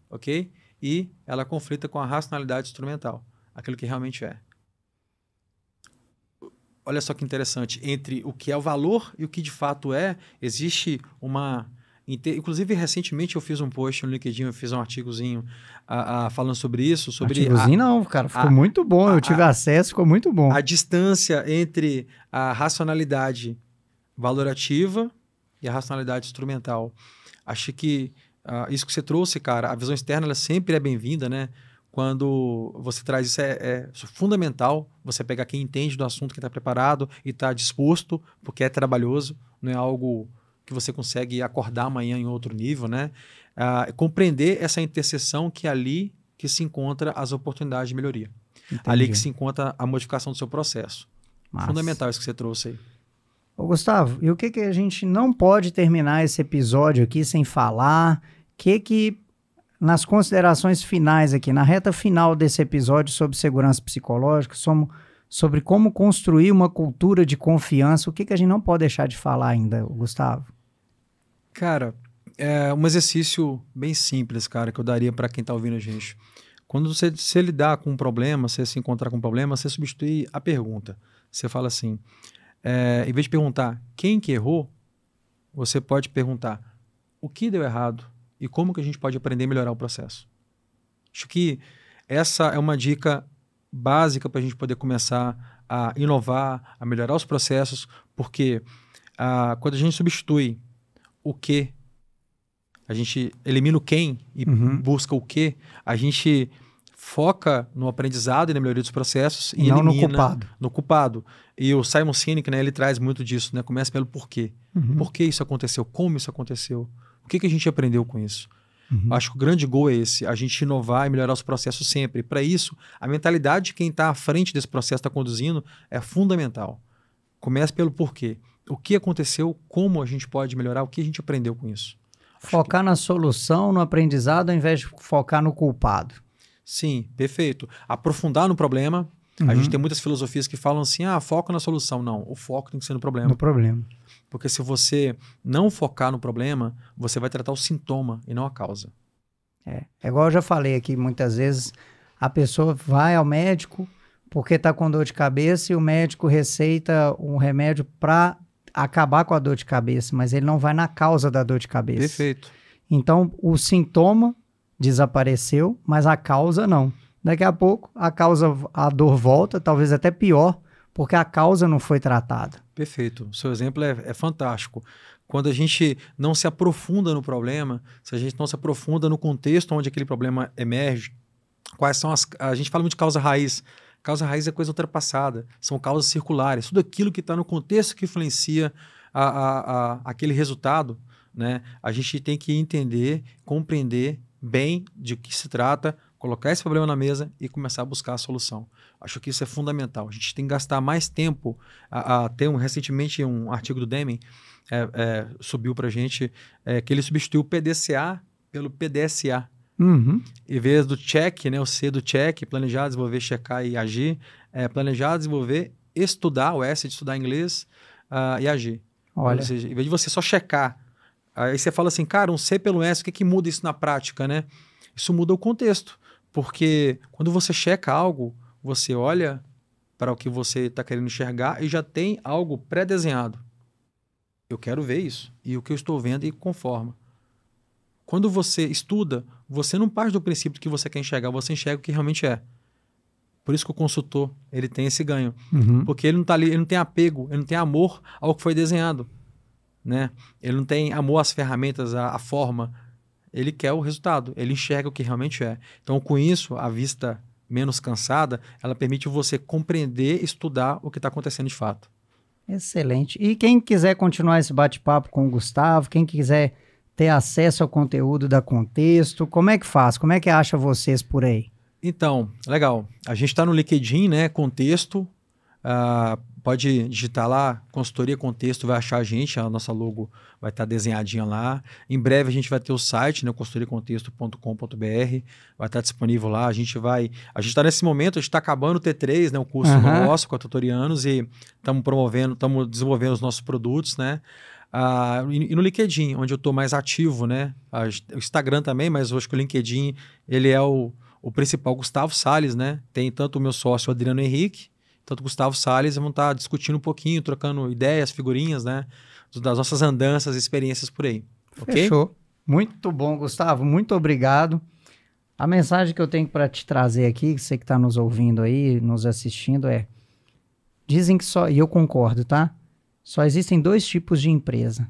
Ok? E ela conflita com a racionalidade instrumental, aquilo que realmente é. Olha só que interessante, entre o que é o valor e o que de fato é, existe uma... Inclusive, recentemente eu fiz um post no LinkedIn, eu fiz um artigozinho falando sobre isso. Artigozinho não, cara, ficou muito bom, eu tive acesso, ficou muito bom. A distância entre a racionalidade valorativa e a racionalidade instrumental. Acho que isso que você trouxe, cara, a visão externa ela sempre é bem-vinda, né? Quando você traz isso, é fundamental você pegar quem entende do assunto, quem está preparado e está disposto, porque é trabalhoso, não é algo que você consegue acordar amanhã em outro nível, né? Compreender essa interseção que é ali que se encontra as oportunidades de melhoria. Entendi. Ali que se encontra a modificação do seu processo. Massa. Fundamental isso que você trouxe aí. Ô, Gustavo, e o que a gente não pode terminar esse episódio aqui sem falar? Que nas considerações finais aqui, na reta final desse episódio sobre segurança psicológica, sobre como construir uma cultura de confiança, o que a gente não pode deixar de falar ainda, Gustavo? Cara, é um exercício bem simples, cara, que eu daria para quem está ouvindo a gente. Quando você lidar com um problema, você se encontrar com um problema, você substitui a pergunta. Você fala assim, em vez de perguntar quem que errou, você pode perguntar o que deu errado e como que a gente pode aprender a melhorar o processo. Acho que essa é uma dica básica para a gente poder começar a inovar, a melhorar os processos, porque quando a gente substitui o que, a gente elimina o quem e busca o que, a gente foca no aprendizado e na melhoria dos processos e não elimina no culpado. E o Simon Sinek, né, ele traz muito disso, né? Começa pelo porquê. Por que isso aconteceu? Como isso aconteceu? O que a gente aprendeu com isso? Acho que o grande gol é esse, a gente inovar e melhorar os processos sempre. Para isso, a mentalidade de quem está à frente desse processo, está conduzindo, é fundamental. Começa pelo porquê. o que aconteceu, como a gente pode melhorar, o que a gente aprendeu com isso. Focar na solução, no aprendizado, ao invés de focar no culpado. Sim, perfeito. Aprofundar no problema. A gente tem muitas filosofias que falam assim, foco na solução. Não, o foco tem que ser no problema. No problema. Porque se você não focar no problema, você vai tratar o sintoma e não a causa. É igual eu já falei aqui muitas vezes, a pessoa vai ao médico porque está com dor de cabeça e o médico receita um remédio para acabar com a dor de cabeça, mas ele não vai na causa da dor de cabeça. Perfeito. Então, o sintoma desapareceu, mas a causa não. Daqui a pouco, a dor volta, talvez até pior, porque a causa não foi tratada. Perfeito. O seu exemplo é fantástico. Quando a gente não se aprofunda no problema, se a gente não se aprofunda no contexto onde aquele problema emerge, quais são a gente fala muito de causa raiz. Causa raiz é coisa ultrapassada, são causas circulares. Tudo aquilo que está no contexto que influencia aquele resultado, né? A gente tem que entender, compreender bem de que se trata, colocar esse problema na mesa e começar a buscar a solução. Acho que isso é fundamental. A gente tem que gastar mais tempo. Recentemente, um artigo do Deming subiu para a gente que ele substituiu o PDCA pelo PDSA. Em vez do check, né, o C do check, planejar, desenvolver, checar e agir, planejar, desenvolver, estudar, o S de estudar inglês e agir. Olha. Ou seja, em vez de você só checar, aí você fala assim, cara, um C pelo S, o que muda isso na prática, né? Isso muda o contexto, porque quando você checa algo, você olha para o que você está querendo enxergar e já tem algo pré-desenhado. Eu quero ver isso, e o que eu estou vendo e conforma. Quando você estuda, você não parte do princípio que você quer enxergar, você enxerga o que realmente é. Por isso que o consultor, ele tem esse ganho. Porque ele não está ali, ele não tem apego, ele não tem amor ao que foi desenhado, né? Ele não tem amor às ferramentas, à forma. Ele quer o resultado, ele enxerga o que realmente é. Então, com isso, a vista menos cansada, ela permite você compreender, estudar o que está acontecendo de fato. Excelente. E quem quiser continuar esse bate-papo com o Gustavo, quem quiser ter acesso ao conteúdo da Contexto, como é que faz? Como é que acha vocês por aí? Então, legal. A gente está no LinkedIn, né? Contexto. Pode digitar lá, consultoria Contexto, vai achar a gente, a nossa logo vai estar desenhadinha lá. Em breve a gente vai ter o site, né? consultoriacontexto.com.br, vai estar disponível lá. A gente está nesse momento, a gente está acabando o T3, né? O curso nosso com a Tutorianos, e estamos desenvolvendo os nossos produtos, né? E no LinkedIn, onde eu estou mais ativo, né? O Instagram também, mas eu acho que o LinkedIn, ele é o principal. Gustavo Salles, né? Tem tanto o meu sócio Adriano Henrique, tanto o Gustavo Salles, vão estar discutindo um pouquinho, trocando ideias, figurinhas, né? Das nossas andanças, experiências por aí. Okay? Fechou. Muito bom, Gustavo. Muito obrigado. A mensagem que eu tenho para te trazer aqui, você que está nos ouvindo aí, nos assistindo, dizem que e eu concordo, tá? Só existem 2 tipos de empresa.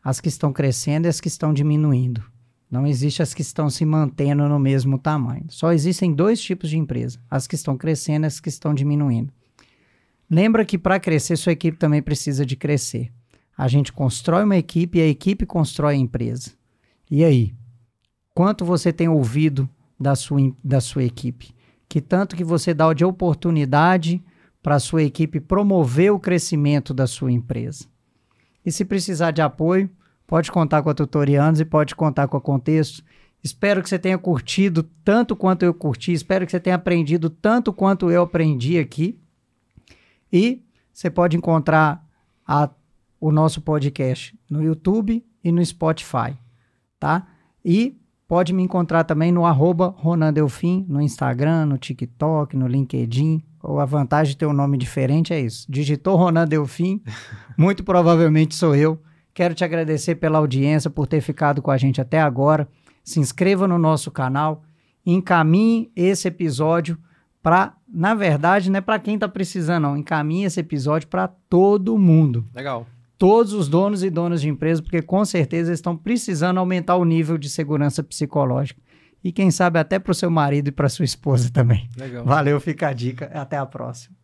As que estão crescendo e as que estão diminuindo. Não existe as que estão se mantendo no mesmo tamanho. Só existem 2 tipos de empresa. As que estão crescendo e as que estão diminuindo. Lembra que para crescer, sua equipe também precisa de crescer. A gente constrói uma equipe e a equipe constrói a empresa. E aí? Quanto você tem ouvido da sua equipe? Que tanto que você dá de oportunidade para a sua equipe promover o crescimento da sua empresa? E se precisar de apoio, pode contar com a Tutorianos e pode contar com a Contexto. Espero que você tenha curtido tanto quanto eu curti, espero que você tenha aprendido tanto quanto eu aprendi aqui. E você pode encontrar o nosso podcast no YouTube e no Spotify, tá? E pode me encontrar também no @RonanDelfim, no Instagram, no TikTok, no LinkedIn. Ou a vantagem de ter um nome diferente é isso. Digitou Ronan Delfim, muito provavelmente sou eu. Quero te agradecer pela audiência, por ter ficado com a gente até agora. Se inscreva no nosso canal, encaminhe esse episódio na verdade, não é para quem está precisando, não. Encaminhe esse episódio para todo mundo. Legal. Todos os donos e donas de empresa, porque com certeza eles estão precisando aumentar o nível de segurança psicológica. E quem sabe até para o seu marido e para sua esposa também. Legal. Valeu, fica a dica. Até a próxima.